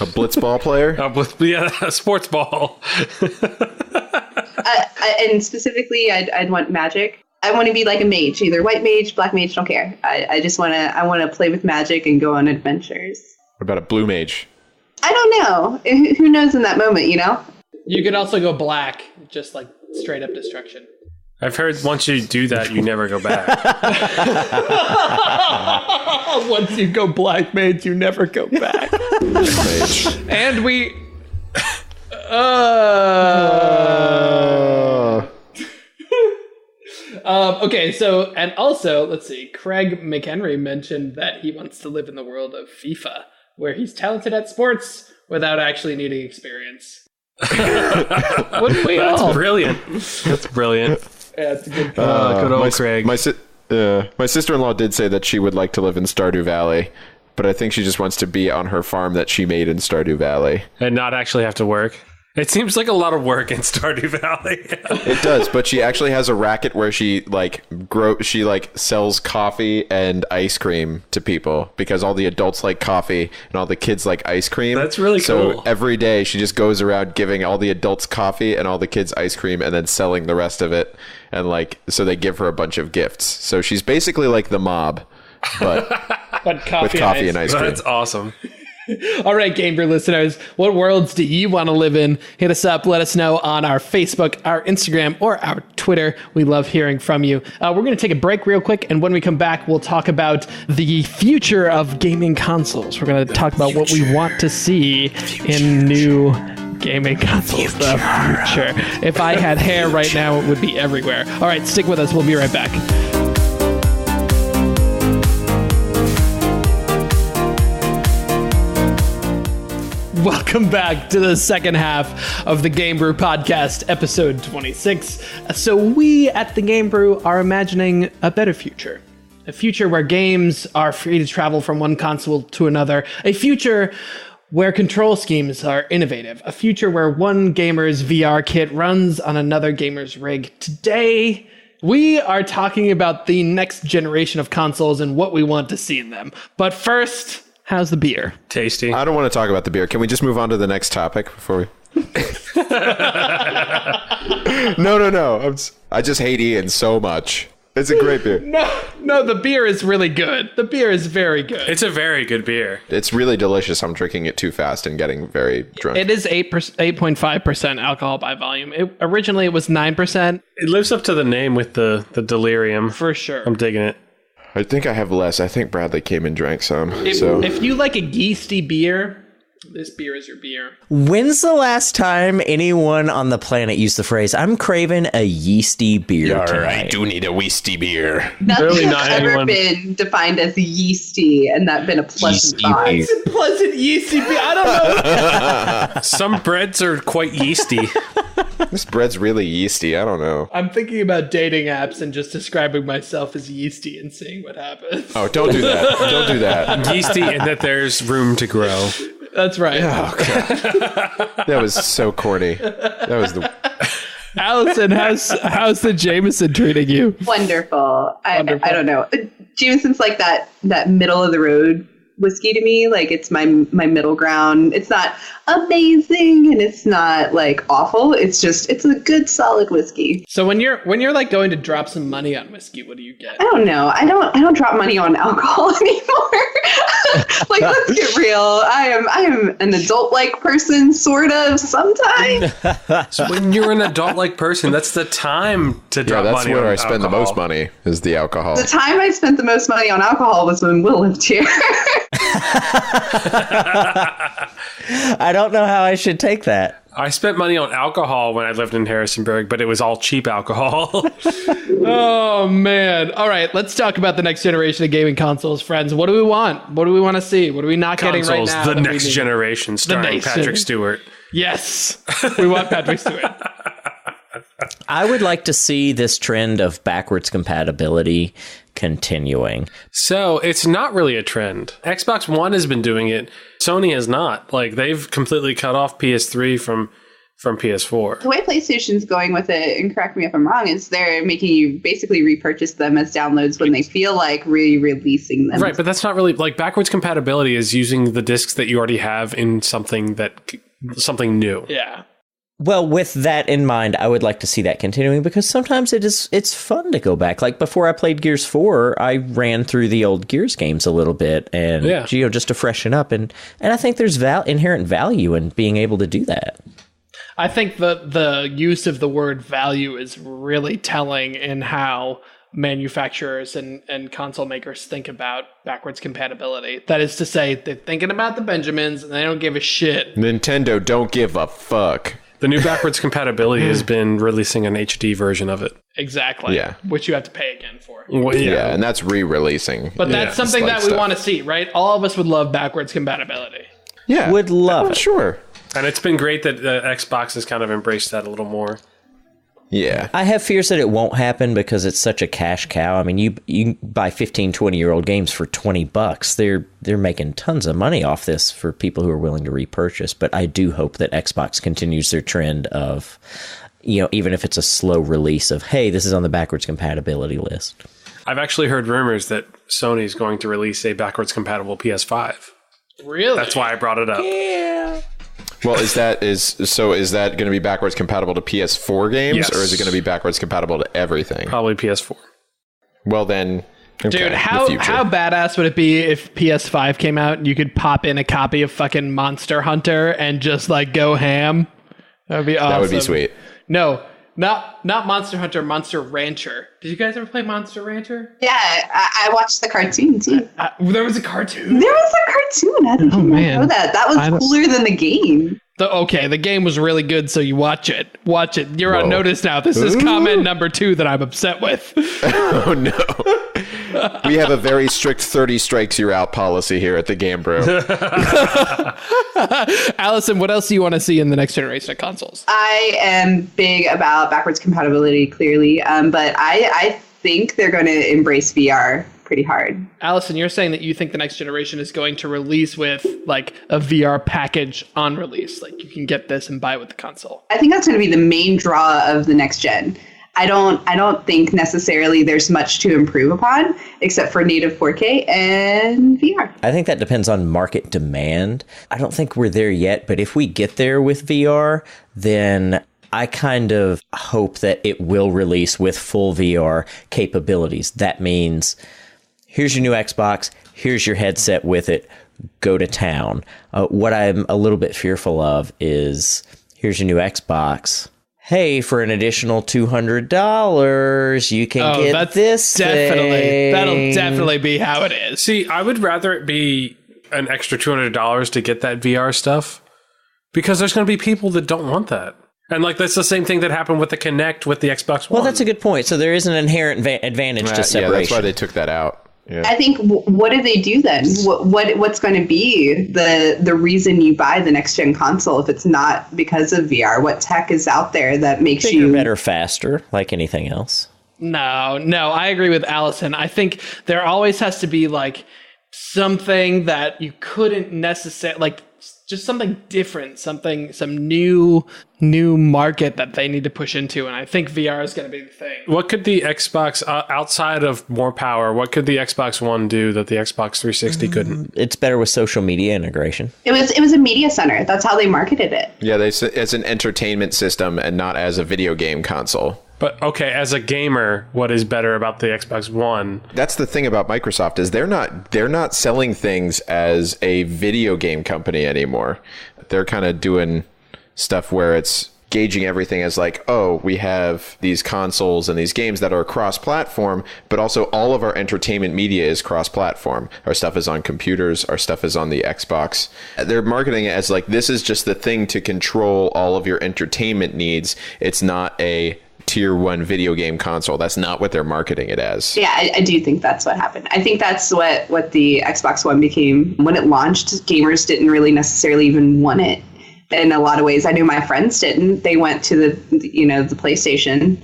Speaker 4: a blitzball player.
Speaker 1: A sports ball.
Speaker 6: And specifically, I'd want magic. I want to be like a mage, either white mage, black mage, don't care. I just want to play with magic and go on adventures.
Speaker 4: What about a blue mage?
Speaker 6: I don't know. Who knows in that moment, you know?
Speaker 2: You could also go black, just like straight up destruction.
Speaker 1: I've heard once you do that, you never go back.
Speaker 2: Once you go black mage, you never go back.
Speaker 4: Mage.
Speaker 2: And we... Okay, so, and also, let's see, Craig McHenry mentioned that he wants to live in the world of FIFA, where he's talented at sports without actually needing experience. Wouldn't we all?
Speaker 1: That's brilliant. That's brilliant.
Speaker 2: Yeah, it's a good
Speaker 1: good old Craig.
Speaker 4: My sister-in-law did say that she would like to live in Stardew Valley, but I think she just wants to be on her farm that she made in Stardew Valley.
Speaker 1: And not actually have to work. It seems like a lot of work in Stardew Valley.
Speaker 4: It does, but she actually has a racket where she sells coffee and ice cream to people because all the adults like coffee and all the kids like ice cream.
Speaker 1: That's really cool.
Speaker 4: So every day she just goes around giving all the adults coffee and all the kids ice cream and then selling the rest of it. And so they give her a bunch of gifts. So she's basically like the mob, but
Speaker 2: but coffee
Speaker 4: with coffee and ice cream.
Speaker 1: That's awesome.
Speaker 2: All right, Game Brew listeners, what worlds do you want to live in? Hit us up. Let us know on our Facebook, our Instagram, or our Twitter. We love hearing from you. We're going to take a break real quick, and when we come back, we'll talk about the future of gaming consoles. We're going to talk about what we want to see in new gaming consoles. The future. If I had hair right now, it would be everywhere. All right, stick with us. We'll be right back. Welcome back to the second half of the Game Brew podcast, episode 26. So we at the Game Brew are imagining a better future. A future where games are free to travel from one console to another. A future where control schemes are innovative. A future where one gamer's VR kit runs on another gamer's rig. Today, we are talking about the next generation of consoles and what we want to see in them. But first... how's the beer?
Speaker 1: Tasty.
Speaker 4: I don't want to talk about the beer. Can we just move on to the next topic before we... No. I just hate Ian so much. It's a great beer.
Speaker 2: No, the beer is really good. The beer is very good.
Speaker 1: It's a very good beer.
Speaker 4: It's really delicious. I'm drinking it too fast and getting very drunk.
Speaker 2: It is 8.5% alcohol by volume. Originally, it was 9%.
Speaker 1: It lives up to the name with the delirium.
Speaker 2: For sure.
Speaker 1: I'm digging it.
Speaker 4: I think I have less. I think Bradley came and drank some.
Speaker 2: If you like a yeasty beer, This beer is your beer.
Speaker 3: When's the last time anyone on the planet used the phrase, I'm craving a yeasty beer tonight?
Speaker 4: I do need a yeasty beer.
Speaker 6: Nothing
Speaker 1: Really
Speaker 6: has
Speaker 1: not
Speaker 6: ever
Speaker 1: anyone-
Speaker 6: been defined as yeasty and that been a pleasant
Speaker 3: Yeasty
Speaker 6: thought.
Speaker 3: beer.
Speaker 2: Pleasant yeasty beer. I don't know.
Speaker 1: Some breads are quite yeasty.
Speaker 4: This bread's really yeasty. I don't know.
Speaker 2: I'm thinking about dating apps and just describing myself as yeasty and seeing what happens.
Speaker 4: Oh, don't do that. Don't do that.
Speaker 1: Yeasty and that there's room to grow.
Speaker 2: That's right.
Speaker 4: Oh, God. That was so corny. That was the...
Speaker 2: Allison, how's the Jameson treating you?
Speaker 6: Wonderful.
Speaker 2: Wonderful.
Speaker 6: I don't know. Jameson's like that middle of the road whiskey to me. Like it's my middle ground. It's not amazing and it's not like awful. It's a good solid whiskey.
Speaker 2: So when you're like going to drop some money on whiskey, what do you get?
Speaker 6: I don't know. I don't drop money on alcohol anymore. Like let's get real. I am an adult-like person, sort of, sometimes.
Speaker 1: So when you're an adult-like person, that's the time to drop
Speaker 4: Yeah, that's
Speaker 1: money
Speaker 4: where
Speaker 1: on
Speaker 4: I spend the
Speaker 1: alcohol.
Speaker 4: most money, is the alcohol.
Speaker 6: The time I spent the most money on alcohol was when Will lived here.
Speaker 3: I don't know how I should take that.
Speaker 1: I spent money on alcohol when I lived in Harrisonburg, but it was all cheap alcohol.
Speaker 2: Oh, man. All right, let's talk about the next generation of gaming consoles, friends. What do we want? What do we want to see? What are we not getting right
Speaker 1: Consoles,
Speaker 2: now?
Speaker 1: the
Speaker 2: that we
Speaker 1: next
Speaker 2: need?
Speaker 1: generation, starring
Speaker 2: next
Speaker 1: Patrick
Speaker 2: gen-
Speaker 1: Stewart.
Speaker 2: Yes. We want Patrick Stewart.
Speaker 3: I would like to see this trend of backwards compatibility continuing.
Speaker 1: So it's not really a trend. Xbox One has been doing it. Sony has not. Like they've completely cut off PS3 from PS4.
Speaker 6: The way PlayStation's going with it, and correct me if I'm wrong, is they're making you basically repurchase them as downloads when they feel like re-releasing them.
Speaker 1: Right, but that's not really like backwards compatibility is using the discs that you already have in something new.
Speaker 2: Yeah.
Speaker 3: Well, with that in mind, I would like to see that continuing because sometimes it's fun to go back. Like before I played Gears 4, I ran through the old Gears games a little bit and just to freshen up and I think there's inherent value in being able to do that.
Speaker 2: I think the use of the word value is really telling in how manufacturers and console makers think about backwards compatibility. That is to say, they're thinking about the Benjamins and they don't give a shit.
Speaker 4: Nintendo don't give a fuck.
Speaker 1: The new backwards compatibility has been releasing an HD version of it.
Speaker 2: Exactly.
Speaker 4: Yeah.
Speaker 2: Which you have to pay again for.
Speaker 1: Well,
Speaker 4: Yeah, and that's re-releasing.
Speaker 2: But that's something
Speaker 4: Slight
Speaker 2: that we
Speaker 4: stuff.
Speaker 2: want to see, right? All of us would love backwards compatibility.
Speaker 4: Yeah.
Speaker 3: Would love it.
Speaker 4: Sure.
Speaker 1: And it's been great that Xbox has kind of embraced that a little more.
Speaker 4: Yeah.
Speaker 3: I have fears that it won't happen because it's such a cash cow. I mean, you buy 15, 20-year-old games for $20. They're making tons of money off this for people who are willing to repurchase. But I do hope that Xbox continues their trend of, even if it's a slow release of, hey, this is on the backwards compatibility list.
Speaker 1: I've actually heard rumors that Sony is going to release a backwards compatible PS5.
Speaker 2: Really?
Speaker 1: That's why I brought it up.
Speaker 2: Yeah.
Speaker 4: Well, is that going to be backwards compatible to PS4 games,
Speaker 1: Yes.
Speaker 4: or is it going to be backwards compatible to everything?
Speaker 1: Probably PS4.
Speaker 4: Well, then, okay,
Speaker 2: Dude,
Speaker 4: the
Speaker 2: how
Speaker 4: future.
Speaker 2: badass would it be if PS5 came out and you could pop in a copy of fucking Monster Hunter and just like go ham? That would be awesome.
Speaker 4: That would be sweet.
Speaker 2: No, not Monster Hunter, Monster Rancher. Did you guys ever play Monster Rancher?
Speaker 6: Yeah, I watched the cartoon too.
Speaker 2: There was a cartoon.
Speaker 6: There was a cartoon. How did you not
Speaker 2: man.
Speaker 6: know that? That was cooler than the game.
Speaker 2: The game was really good, so you watch it. Watch it. You're on
Speaker 4: Whoa.
Speaker 2: notice now. This is comment number 2 that I'm upset with.
Speaker 4: Oh, no. We have a very strict 30 strikes you're out policy here at the Game Bro.
Speaker 2: Allison, what else do you want to see in the next generation of consoles?
Speaker 6: I am big about backwards compatibility, clearly, but I think they're going to embrace VR pretty hard.
Speaker 2: Allison, you're saying that you think the next generation is going to release with like a VR package on release. Like you can get this and buy it with the console.
Speaker 6: I think that's going to be the main draw of the next gen. I don't think necessarily there's much to improve upon except for native 4K and VR.
Speaker 3: I think that depends on market demand. I don't think we're there yet, but if we get there with VR, then I kind of hope that it will release with full VR capabilities. That means here's your new Xbox, here's your headset with it, go to town. What I'm a little bit fearful of is here's your new Xbox. Hey, for an additional $200, you can get this
Speaker 2: definitely
Speaker 3: thing.
Speaker 2: That'll definitely be how it is.
Speaker 1: See, I would rather it be an extra $200 to get that VR stuff? Because there's going to be people that don't want that. And like that's the same thing that happened with the Kinect with the Xbox One.
Speaker 3: Well, that's a good point. So there is an inherent advantage to separation.
Speaker 4: Yeah, that's why they took that out. Yeah.
Speaker 6: I think what do they do then? What's going to be the reason you buy the next gen console if it's not because of VR? What tech is out there that makes
Speaker 3: Bigger,
Speaker 6: you
Speaker 3: better, faster, like anything else?
Speaker 2: No, I agree with Allison. I think there always has to be like something that you couldn't necessarily like. Just something different, some new market that they need to push into, and I think VR is going to be the thing.
Speaker 1: What could the Xbox, outside of more power, what could the Xbox One do that the Xbox 360 couldn't?
Speaker 3: It's better with social media integration.
Speaker 6: It was a media center. That's how they marketed it.
Speaker 4: Yeah, as an entertainment system and not as a video game console.
Speaker 1: But okay, as a gamer, what is better about the Xbox One?
Speaker 4: That's the thing about Microsoft is they're not selling things as a video game company anymore. They're kind of doing stuff where it's gauging everything as like, oh, we have these consoles and these games that are cross-platform, but also all of our entertainment media is cross-platform. Our stuff is on computers. Our stuff is on the Xbox. They're marketing it as like, this is just the thing to control all of your entertainment needs. It's not a tier 1 video game console. That's not what they're marketing it as.
Speaker 6: Yeah, I do think that's what happened. I think that's what the Xbox One became. When it launched, gamers didn't really necessarily even want it. In a lot of ways, I knew my friends didn't. They went to the PlayStation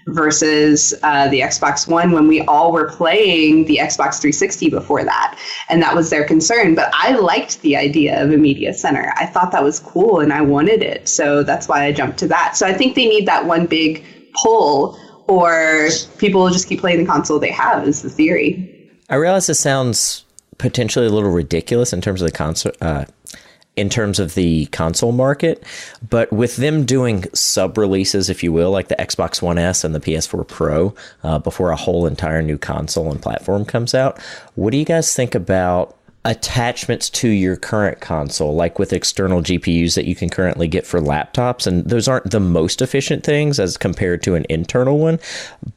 Speaker 6: versus the Xbox One when we all were playing the Xbox 360 before that. And that was their concern. But I liked the idea of a media center. I thought that was cool and I wanted it. So that's why I jumped to that. So I think they need that one big pull, or people will just keep playing the console they have, is the theory.
Speaker 3: I realize this sounds potentially a little ridiculous in terms of the console market, but with them doing sub-releases, if you will, like the Xbox One S and the PS4 Pro, before a whole entire new console and platform comes out, what do you guys think about attachments to your current console, like with external GPUs that you can currently get for laptops? And those aren't the most efficient things as compared to an internal one.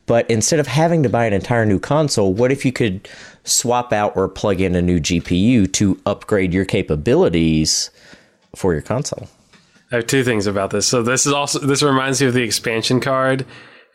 Speaker 3: But instead of having to buy an entire new console, what if you could swap out or plug in a new GPU to upgrade your capabilities for your console?
Speaker 1: I have two things about this. So this reminds me of the expansion card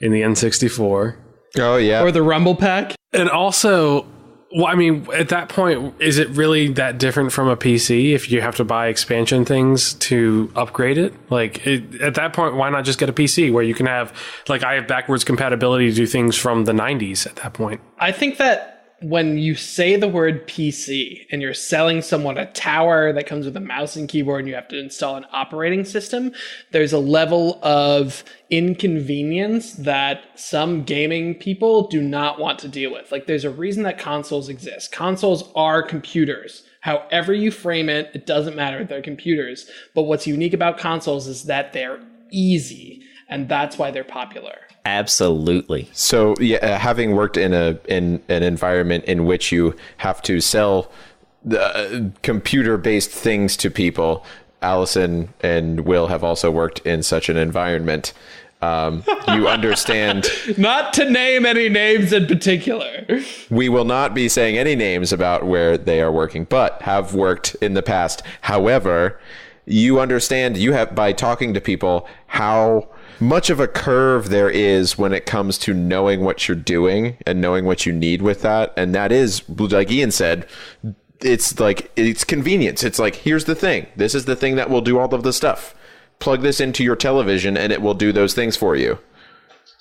Speaker 1: in the N64.
Speaker 4: Oh, yeah.
Speaker 2: Or the Rumble Pack.
Speaker 1: And also, well, I mean, at that point, is it really that different from a PC if you have to buy expansion things to upgrade it? Like, at that point, why not just get a PC where you can have, like, I have backwards compatibility to do things from the 90s at that point?
Speaker 2: I think that when you say the word PC and you're selling someone a tower that comes with a mouse and keyboard and you have to install an operating system, there's a level of inconvenience that some gaming people do not want to deal with. Like, there's a reason that consoles exist. Consoles are computers. However you frame it, it doesn't matter. They're computers. But what's unique about consoles is that they're easy, and that's why they're popular.
Speaker 3: Absolutely.
Speaker 4: So, yeah, having worked in an environment in which you have to sell computer-based things to people, Allison and Will have also worked in such an environment. You understand.
Speaker 2: Not to name any names in particular.
Speaker 4: We will not be saying any names about where they are working, but have worked in the past. However, you understand, you have, by talking to people, how much of a curve there is when it comes to knowing what you're doing and knowing what you need with that. And that is, like Ian said, it's like, it's convenience. It's like, here's the thing. This is the thing that will do all of the stuff. Plug this into your television and it will do those things for you.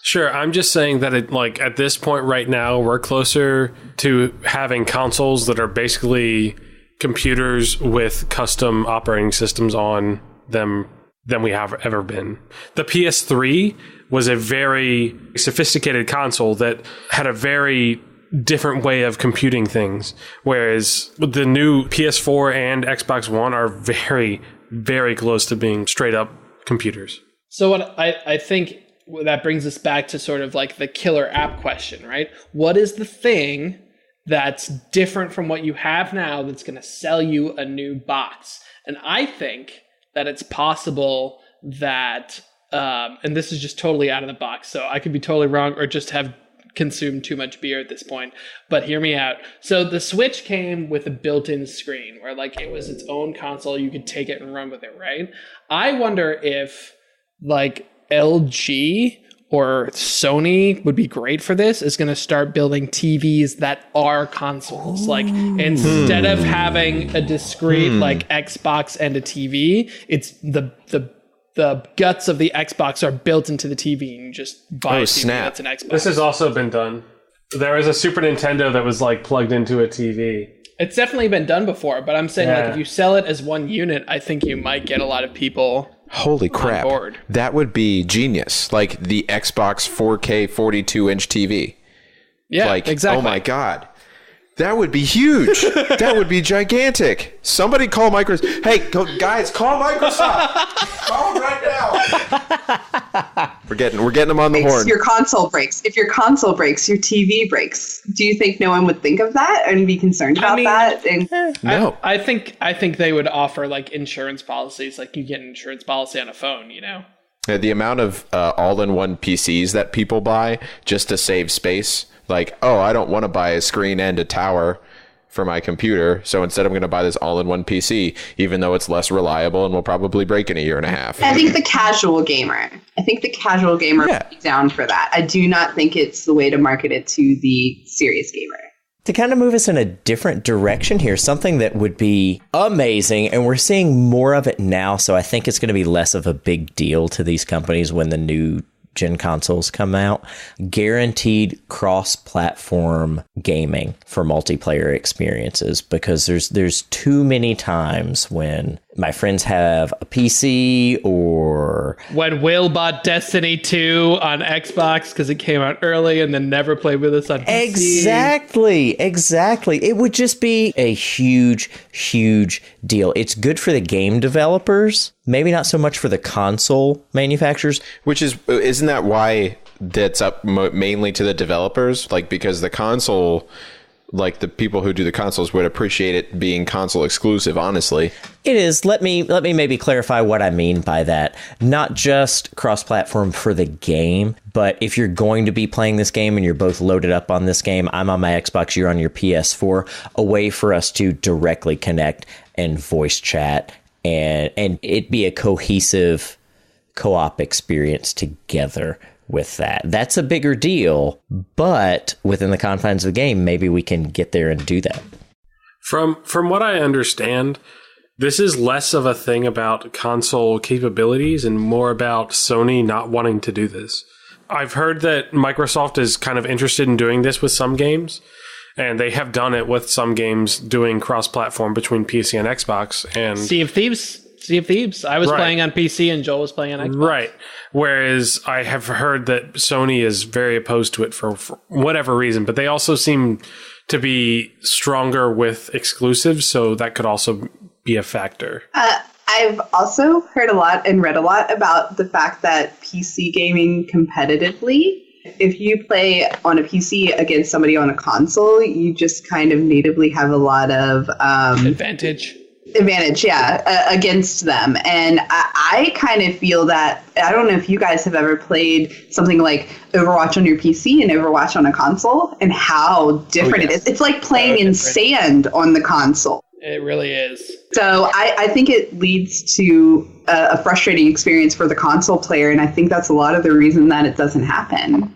Speaker 1: Sure. I'm just saying that at this point right now, we're closer to having consoles that are basically computers with custom operating systems on them than we have ever been. The PS3 was a very sophisticated console that had a very different way of computing things, whereas the new PS4 and Xbox One are very, very close to being straight up computers.
Speaker 2: So what I think that brings us back to sort of like the killer app question, right? What is the thing that's different from what you have now that's going to sell you a new box? And I think that it's possible that, and this is just totally out of the box, so I could be totally wrong or just have consume too much beer at this point, but hear me out. So the Switch came with a built-in screen where like it was its own console. You could take it and run with it, right? I wonder if like LG or Sony would be great for this, is going to start building TVs that are consoles. Like instead of having a discrete like Xbox and a TV, it's the guts of the Xbox are built into the TV, and you just buy a TV that's an Xbox.
Speaker 1: This has also been done. There was a Super Nintendo that was like plugged into a TV.
Speaker 2: It's definitely been done before, but I'm saying like if you sell it as one unit, I think you might get a lot of people.
Speaker 4: Holy crap. That would be genius. Like the Xbox 4K 42-inch TV.
Speaker 2: Yeah,
Speaker 4: like,
Speaker 2: exactly.
Speaker 4: Oh my God. That would be huge. That would be gigantic. Somebody call Microsoft. Hey, guys, call Microsoft. Call them right now. We're getting them on the horn.
Speaker 6: Your console breaks. If your console breaks, your TV breaks. Do you think no one would think of that and be concerned about that?
Speaker 4: No.
Speaker 2: I think they would offer like insurance policies. Like you get an insurance policy on a phone, you know?
Speaker 4: The amount of all-in-one PCs that people buy just to save space. Like, oh, I don't want to buy a screen and a tower for my computer, so instead I'm going to buy this all-in-one PC, even though it's less reliable and will probably break in a year and a half.
Speaker 6: I think the casual gamer would be down for that. I do not think it's the way to market it to the serious gamer.
Speaker 3: To kind of move us in a different direction here, something that would be amazing, and we're seeing more of it now, so I think it's going to be less of a big deal to these companies when the new gen consoles come out. Guaranteed cross-platform gaming for multiplayer experiences, because there's too many times when my friends have a PC or
Speaker 2: when Will bought Destiny 2 on Xbox because it came out early and then never played with us on PC. Exactly. It would just be a huge deal. It's good for the game developers, maybe not so much for the console manufacturers.
Speaker 4: Isn't that why that's up mainly to the developers? Like, because the console, like the people who do the consoles would appreciate it being console exclusive, honestly.
Speaker 3: It is. Let me maybe clarify what I mean by that. Not just cross-platform for the game, but if you're going to be playing this game and you're both loaded up on this game, I'm on my Xbox, you're on your PS4, a way for us to directly connect and voice chat and it be a cohesive co-op experience together with that. That's a bigger deal, but within the confines of the game, maybe we can get there and do that.
Speaker 1: From what I understand, this is less of a thing about console capabilities and more about Sony not wanting to do this. I've heard that Microsoft is kind of interested in doing this with some games, and they have done it with some games doing cross-platform between PC and Xbox. And
Speaker 2: Sea of Thieves. I was playing on PC and Joel was playing on Xbox.
Speaker 1: Right. Whereas I have heard that Sony is very opposed to it for whatever reason, but they also seem to be stronger with exclusives, so that could also be a factor.
Speaker 6: I've also heard a lot and read a lot about the fact that PC gaming competitively, if you play on a PC against somebody on a console, you just kind of natively have a lot of
Speaker 2: advantage,
Speaker 6: against them. And I kind of feel that, I don't know if you guys have ever played something like Overwatch on your PC and Overwatch on a console, and how different it is. It's like playing in sand on the console.
Speaker 2: It really is.
Speaker 6: So I think it leads to a frustrating experience for the console player, and I think that's a lot of the reason that it doesn't happen.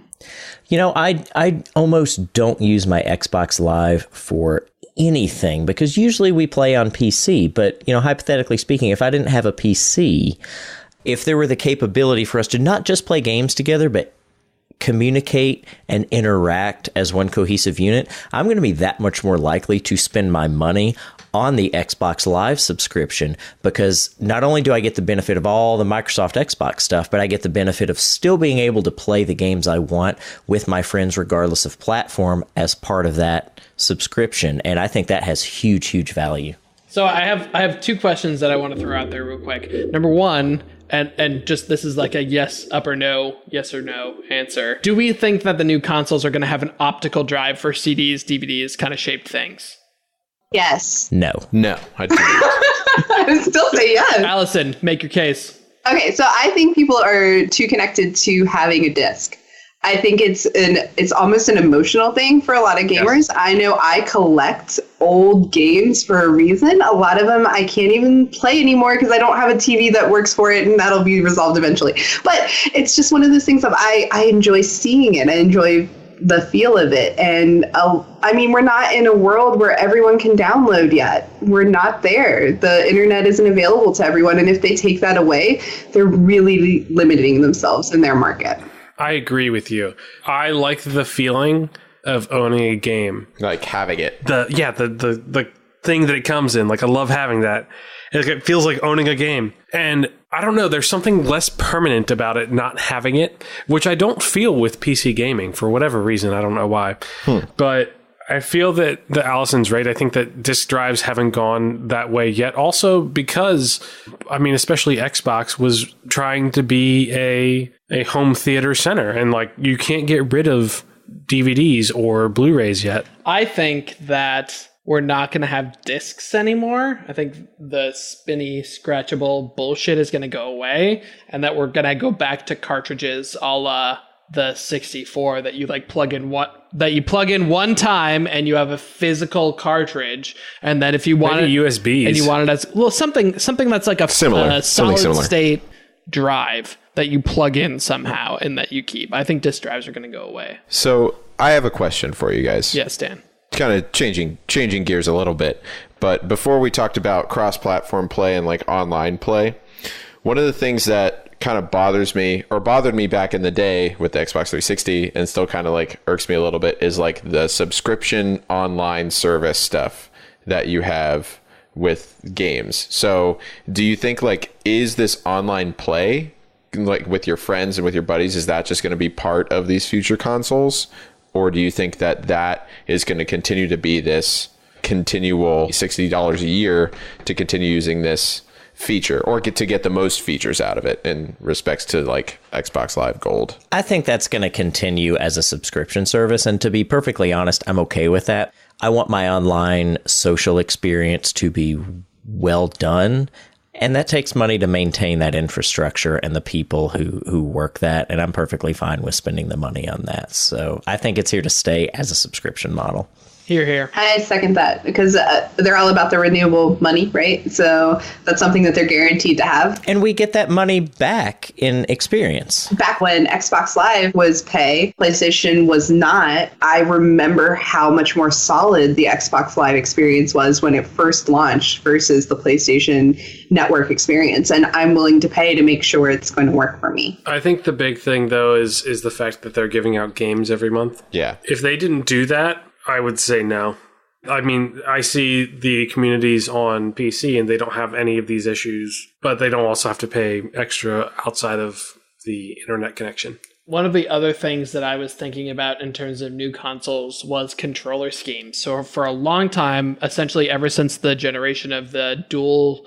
Speaker 3: You know, I almost don't use my Xbox Live for anything, because usually we play on PC, but, you know, hypothetically speaking, if I didn't have a PC, if there were the capability for us to not just play games together, but communicate and interact as one cohesive unit, I'm going to be that much more likely to spend my money on the Xbox Live subscription, because not only do I get the benefit of all the Microsoft Xbox stuff, but I get the benefit of still being able to play the games I want with my friends regardless of platform as part of that subscription. And I think that has huge value.
Speaker 2: So I have two questions that I want to throw out there real quick. Number one, and just this is like a yes or no answer. Do we think that the new consoles are going to have an optical drive for CDs, DVDs, kind of shaped things?
Speaker 6: Yes.
Speaker 3: No,
Speaker 4: I do.
Speaker 6: I would still say yes.
Speaker 2: Allison, make your case.
Speaker 6: Okay, so I think people are too connected to having a disc. I think it's almost an emotional thing for a lot of gamers. Yes. I know I collect old games for a reason. A lot of them I can't even play anymore because I don't have a TV that works for it, and that'll be resolved eventually. But it's just one of those things that I enjoy seeing it. I enjoy the feel of it. And I mean, we're not in a world where everyone can download yet. We're not there. The internet isn't available to everyone. And if they take that away, they're really limiting themselves in their market.
Speaker 1: I agree with you. I like the feeling of owning a game.
Speaker 4: Like having it.
Speaker 1: The thing that it comes in. Like, I love having that. It feels like owning a game. And I don't know, there's something less permanent about it not having it, which I don't feel with PC gaming for whatever reason. I don't know why. But I feel that Allison's right. I think that disk drives haven't gone that way yet. Also because, I mean, especially Xbox was trying to be a home theater center. And like, you can't get rid of DVDs or Blu-rays yet.
Speaker 2: I think that we're not going to have discs anymore. I think the spinny, scratchable bullshit is going to go away, and that we're going to go back to cartridges a la the 64 that you like plug in one time and you have a physical cartridge, and then if you want it
Speaker 1: USBs
Speaker 2: and you want it as well something that's like a solid state drive that you plug in somehow and that you keep. I think disk drives are going to go away.
Speaker 4: So I have a question for you guys.
Speaker 2: Yes, Dan.
Speaker 4: Kind of changing gears a little bit, but before we talked about cross-platform play and like online play, one of the things that kind of bothered me back in the day with the Xbox 360 and still kind of like irks me a little bit is like the subscription online service stuff that you have with games. So do you think like, is this online play like with your friends and with your buddies, is that just going to be part of these future consoles? Or do you think that is going to continue to be this continual $60 a year to continue using this feature, or get the most features out of it in respects to like Xbox Live Gold?
Speaker 3: I think that's going to continue as a subscription service. And to be perfectly honest, I'm okay with that. I want my online social experience to be well done. And that takes money to maintain that infrastructure and the people who work that. And I'm perfectly fine with spending the money on that. So I think it's here to stay as a subscription model.
Speaker 2: Here.
Speaker 6: I second that because they're all about the renewable money, right? So that's something that they're guaranteed to have.
Speaker 3: And we get that money back in experience.
Speaker 6: Back when Xbox Live was pay, PlayStation was not. I remember how much more solid the Xbox Live experience was when it first launched versus the PlayStation Network experience. And I'm willing to pay to make sure it's going to work for me.
Speaker 1: I think the big thing, though, is the fact that they're giving out games every month.
Speaker 4: Yeah.
Speaker 1: If they didn't do that, I would say no. I mean, I see the communities on PC and they don't have any of these issues, but they don't also have to pay extra outside of the internet connection.
Speaker 2: One of the other things that I was thinking about in terms of new consoles was controller schemes. So for a long time, essentially ever since the generation of the dual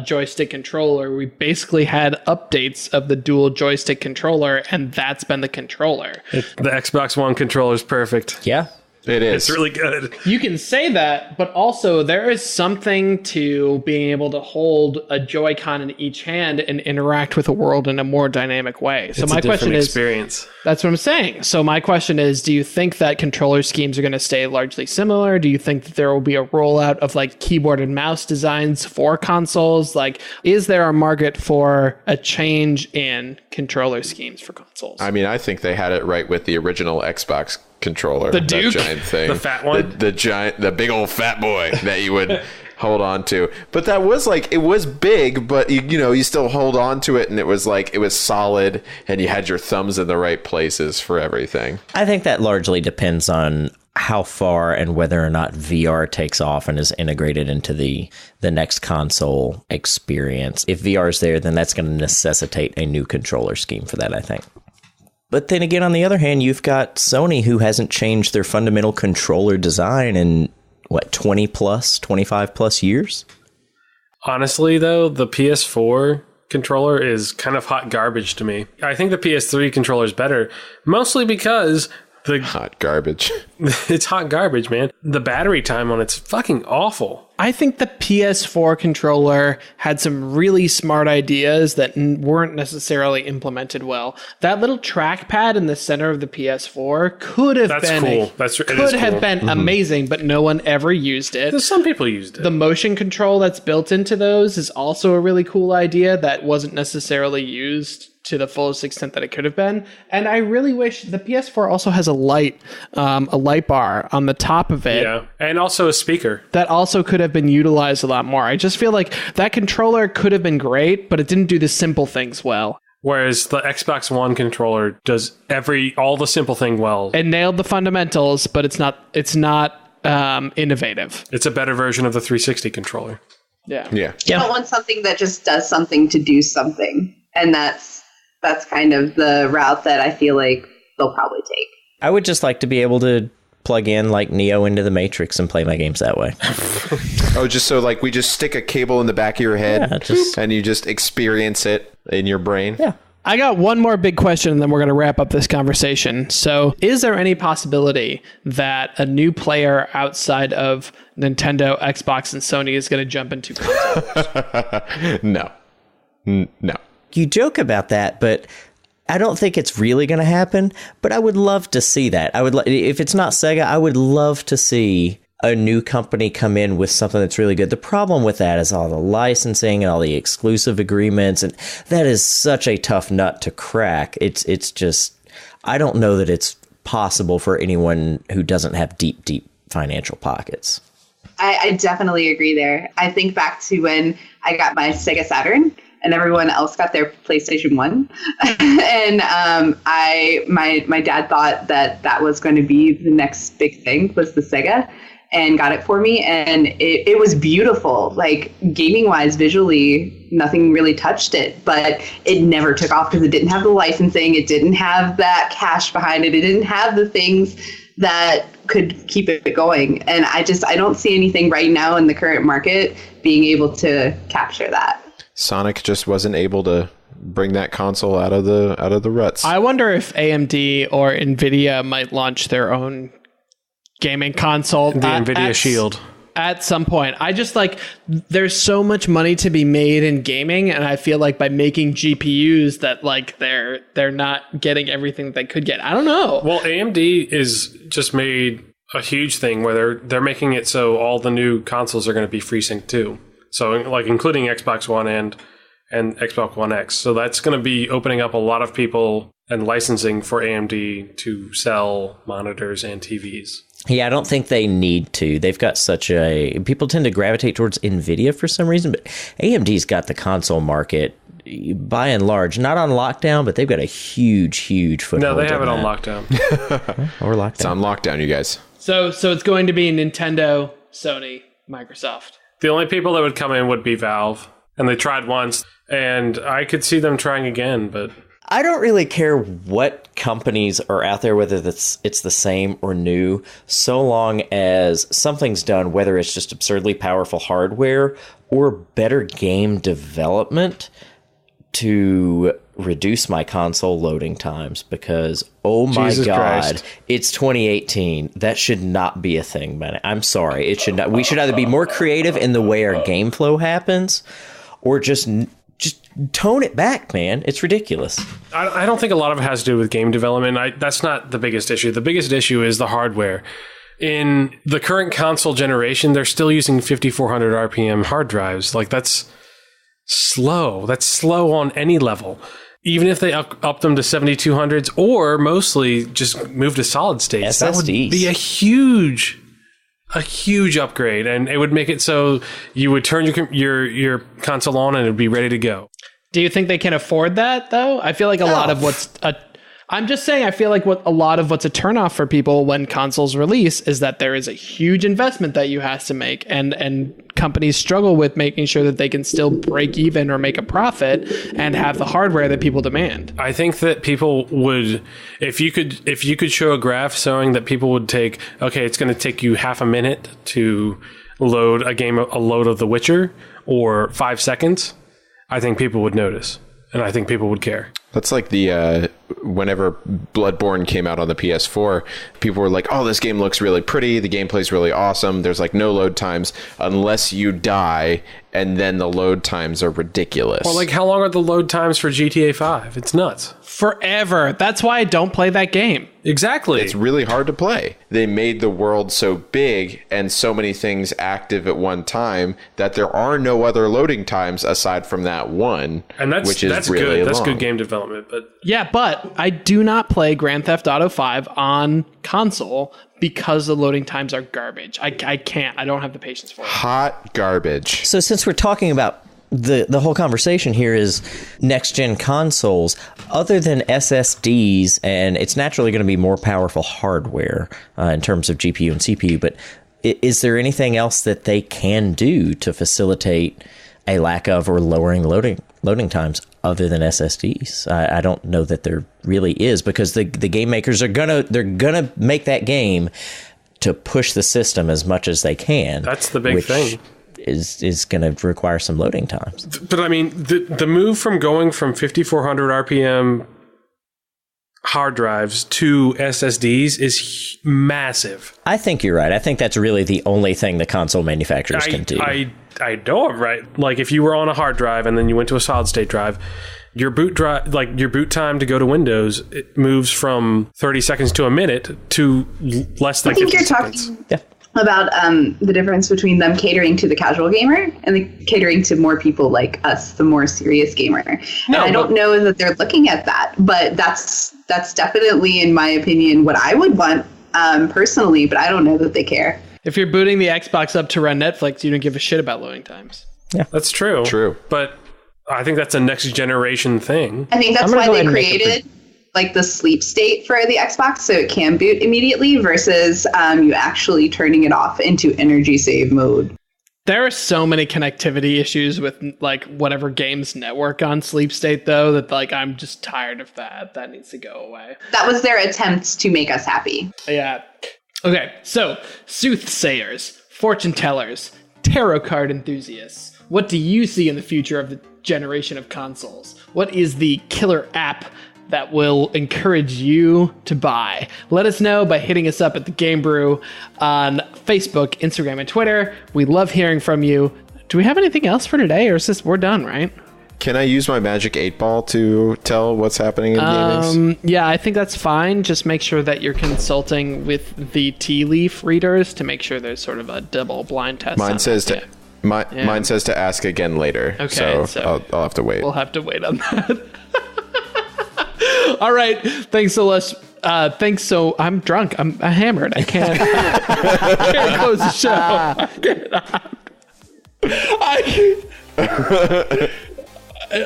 Speaker 2: joystick controller, we basically had updates of the dual joystick controller, and that's been the controller.
Speaker 1: The Xbox One controller is perfect.
Speaker 3: Yeah.
Speaker 4: It is.
Speaker 1: It's really good.
Speaker 2: You can say that, but also there is something to being able to hold a Joy-Con in each hand and interact with the world in a more dynamic way. So my question is,
Speaker 1: experience.
Speaker 2: That's what I'm saying. So my question is, do you think that controller schemes are going to stay largely similar? Do you think that there will be a rollout of like keyboard and mouse designs for consoles? Like, is there a market for a change in controller schemes for consoles?
Speaker 4: I mean, I think they had it right with the original Xbox controller,
Speaker 2: the Duke,
Speaker 4: that giant thing,
Speaker 1: the fat one,
Speaker 4: the big old fat boy that you would hold on to. But that was like, it was big, but you still hold on to it, and it was like, it was solid, and you had your thumbs in the right places for everything.
Speaker 3: I think that largely depends on how far and whether or not VR takes off and is integrated into the next console experience. If VR is there, then that's going to necessitate a new controller scheme for that, I think. But then again, on the other hand, you've got Sony, who hasn't changed their fundamental controller design in, 25 plus years?
Speaker 1: Honestly, though, the PS4 controller is kind of hot garbage to me. I think the PS3 controller is better, mostly because
Speaker 4: Hot garbage.
Speaker 1: It's hot garbage, man. The battery time on it's fucking awful.
Speaker 2: I think the PS4 controller had some really smart ideas that weren't necessarily implemented well. That little trackpad in the center of the PS4 could have been amazing, but no one ever used it.
Speaker 1: Some people used it.
Speaker 2: The motion control that's built into those is also a really cool idea that wasn't necessarily used to the fullest extent that it could have been. And I really wish the PS4 also has a light bar on the top of it.
Speaker 1: Yeah, and also a speaker.
Speaker 2: That also could have been utilized a lot more. I just feel like that controller could have been great, but it didn't do the simple things well.
Speaker 1: Whereas the Xbox One controller does all the simple thing well.
Speaker 2: It nailed the fundamentals, but it's not innovative.
Speaker 1: It's a better version of the 360 controller.
Speaker 2: Yeah.
Speaker 6: You don't want something that just does something to do something. And that's kind of the route that I feel like they'll probably take.
Speaker 3: I would just like to be able to plug in like Neo into the Matrix and play my games that way.
Speaker 4: Oh, just so like we just stick a cable in the back of your head and you just experience it in your brain?
Speaker 3: Yeah.
Speaker 2: I got one more big question, and then we're going to wrap up this conversation. So, is there any possibility that a new player outside of Nintendo, Xbox, and Sony is going to jump into consoles?
Speaker 4: No.
Speaker 3: You joke about that, but I don't think it's really going to happen. But I would love to see that. If it's not Sega, I would love to see a new company come in with something that's really good. The problem with that is all the licensing and all the exclusive agreements, and that is such a tough nut to crack. It's just, I don't know that it's possible for anyone who doesn't have deep financial pockets.
Speaker 6: I definitely agree there. I think back to when I got my Sega Saturn and everyone else got their PlayStation 1. And my dad thought that was going to be the next big thing, was the Sega, and got it for me. And it was beautiful. Like, gaming-wise, visually, nothing really touched it. But it never took off because it didn't have the licensing. It didn't have that cash behind it. It didn't have the things that could keep it going. And I don't see anything right now in the current market being able to capture that.
Speaker 4: Sonic just wasn't able to bring that console out of the ruts.
Speaker 2: I wonder if AMD or Nvidia might launch their own gaming console.
Speaker 1: The Nvidia Shield.
Speaker 2: At some point. I just there's so much money to be made in gaming, and I feel like by making GPUs that they're not getting everything that they could get. I don't know.
Speaker 1: Well, AMD is just made a huge thing where they're making it so all the new consoles are going to be FreeSync too. So including Xbox One and Xbox One X. So that's going to be opening up a lot of people and licensing for AMD to sell monitors and TVs.
Speaker 3: Yeah, I don't think they need to. They've got people tend to gravitate towards Nvidia for some reason, but AMD's got the console market by and large, not on lockdown, but they've got a huge foothold.
Speaker 1: No, they have it on lockdown.
Speaker 3: Or lockdown.
Speaker 4: It's on lockdown, you guys.
Speaker 2: So it's going to be Nintendo, Sony, Microsoft.
Speaker 1: The only people that would come in would be Valve. And they tried once, and I could see them trying again, but
Speaker 3: I don't really care what companies are out there, whether it's the same or new, so long as something's done, whether it's just absurdly powerful hardware or better game development to reduce my console loading times, because oh my
Speaker 1: Jesus
Speaker 3: God,
Speaker 1: Christ.
Speaker 3: It's 2018. That should not be a thing, man. I'm sorry. It should not. We should either be more creative in the way our game flow happens, or just tone it back, man. It's ridiculous.
Speaker 1: I don't think a lot of it has to do with game development. That's not the biggest issue. The biggest issue is the hardware. In the current console generation, they're still using 5400 RPM hard drives. That's slow. That's slow on any level. Even if they up them to 7200s, or mostly just move to solid states, that would be a huge upgrade, and it would make it so you would turn your console on and it would be ready to go.
Speaker 2: Do you think they can afford that, though? I feel like I'm just saying, I feel like a lot of what's a turnoff for people when consoles release is that there is a huge investment that you have to make, and companies struggle with making sure that they can still break even or make a profit and have the hardware that people demand.
Speaker 1: I think that people would, if you could show a graph showing that people would take, okay, it's going to take you half a minute to load a load of The Witcher, or 5 seconds, I think people would notice, and I think people would care.
Speaker 4: That's like the whenever Bloodborne came out on the PS4, people were like, oh, this game looks really pretty. The gameplay's really awesome. There's like no load times unless you die, and then the load times are ridiculous.
Speaker 1: Well, like, how long are the load times for GTA 5? It's nuts.
Speaker 2: Forever. That's why I don't play that game.
Speaker 1: Exactly.
Speaker 4: It's really hard to play. They made the world so big and so many things active at one time that there are no other loading times aside from that one,
Speaker 1: and
Speaker 4: which is really
Speaker 1: good.
Speaker 4: long.
Speaker 1: That's good game development. But
Speaker 2: yeah, but I do not play Grand Theft Auto 5 on console because the loading times are garbage. I can't. I don't have the patience for it.
Speaker 4: Hot garbage.
Speaker 3: So since we're talking about the whole conversation here is next gen consoles, other than SSDs, and it's naturally going to be more powerful hardware in terms of GPU and CPU, but is there anything else that they can do to facilitate a lack of or lowering loading times other than SSDs? I don't know that there really is, because the game makers are gonna make that game to push the system as much as they can.
Speaker 1: that's the big thing.
Speaker 3: Is going to require some loading times.
Speaker 1: But I mean, the move from going from 5400 RPM hard drives to SSDs is massive.
Speaker 3: I think you're right. I think that's really the only thing the console manufacturers can do.
Speaker 1: I know I'm right. Like, if you were on a hard drive and then you went to a solid state drive, your boot time to go to Windows, it moves from 30 seconds to a minute to less than 50 seconds.
Speaker 6: About the difference between them catering to the casual gamer and the catering to more people like us, the more serious gamer. And I don't know that they're looking at that, but that's definitely, in my opinion, what I would want personally, but I don't know that they care.
Speaker 2: If you're booting the Xbox up to run Netflix, you don't give a shit about loading times.
Speaker 3: Yeah,
Speaker 1: that's true.
Speaker 4: True.
Speaker 1: But I think that's a next generation thing.
Speaker 6: I think that's why they created like the sleep state for the Xbox, so it can boot immediately versus you actually turning it off into energy save mode.
Speaker 2: There are so many connectivity issues with like whatever games network on sleep state, though, that like I'm just tired of that. That needs to go away.
Speaker 6: That was their attempt to make us happy.
Speaker 2: Yeah. Okay, so soothsayers, fortune tellers, tarot card enthusiasts. What do you see in the future of the generation of consoles? What is the killer app that will encourage you to buy? Let us know by hitting us up at the Game Brew on Facebook, Instagram, and Twitter. We love hearing from you. Do we have anything else for today, or is this, we're done, right?
Speaker 4: Can I use my magic 8-ball to tell what's happening in gaming?
Speaker 2: Yeah, I think that's fine. Just make sure that you're consulting with the tea leaf readers to make sure there's sort of a double blind test.
Speaker 4: Mine says to ask again later.
Speaker 2: Okay,
Speaker 4: so I'll have to wait.
Speaker 2: We'll have to wait on that. All right. Thanks so much. I'm drunk. I'm hammered. I can't close the show.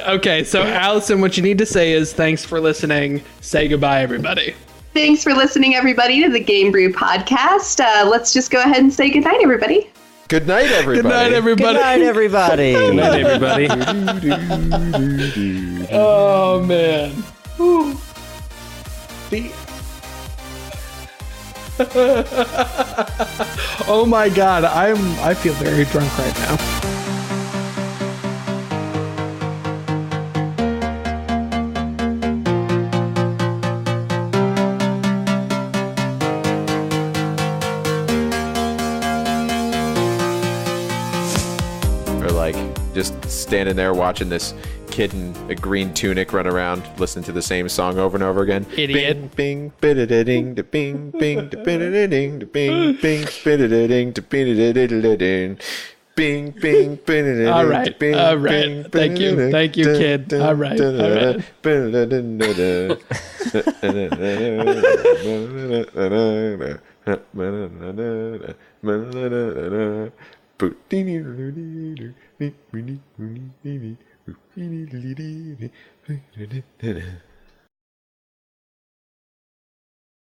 Speaker 2: Okay. So Allison, what you need to say is thanks for listening. Say goodbye, everybody.
Speaker 6: Thanks for listening, everybody, to the Game Brew podcast. Let's just go ahead and say goodnight, everybody.
Speaker 4: Good night, everybody.
Speaker 2: Good night, everybody.
Speaker 3: Good night, everybody.
Speaker 1: Good night, everybody.
Speaker 2: Oh, man. Whew. Oh my god, I feel very drunk right now.
Speaker 4: Or like just standing there watching this kid in a green tunic run around listening to the same song over and over again.
Speaker 2: Idiot.
Speaker 4: Bing, bing, da bing, bing, da bing, da bing, bing, bing, da bing, bing, bing,
Speaker 2: all right. Thank you, kid. All right.
Speaker 4: All right.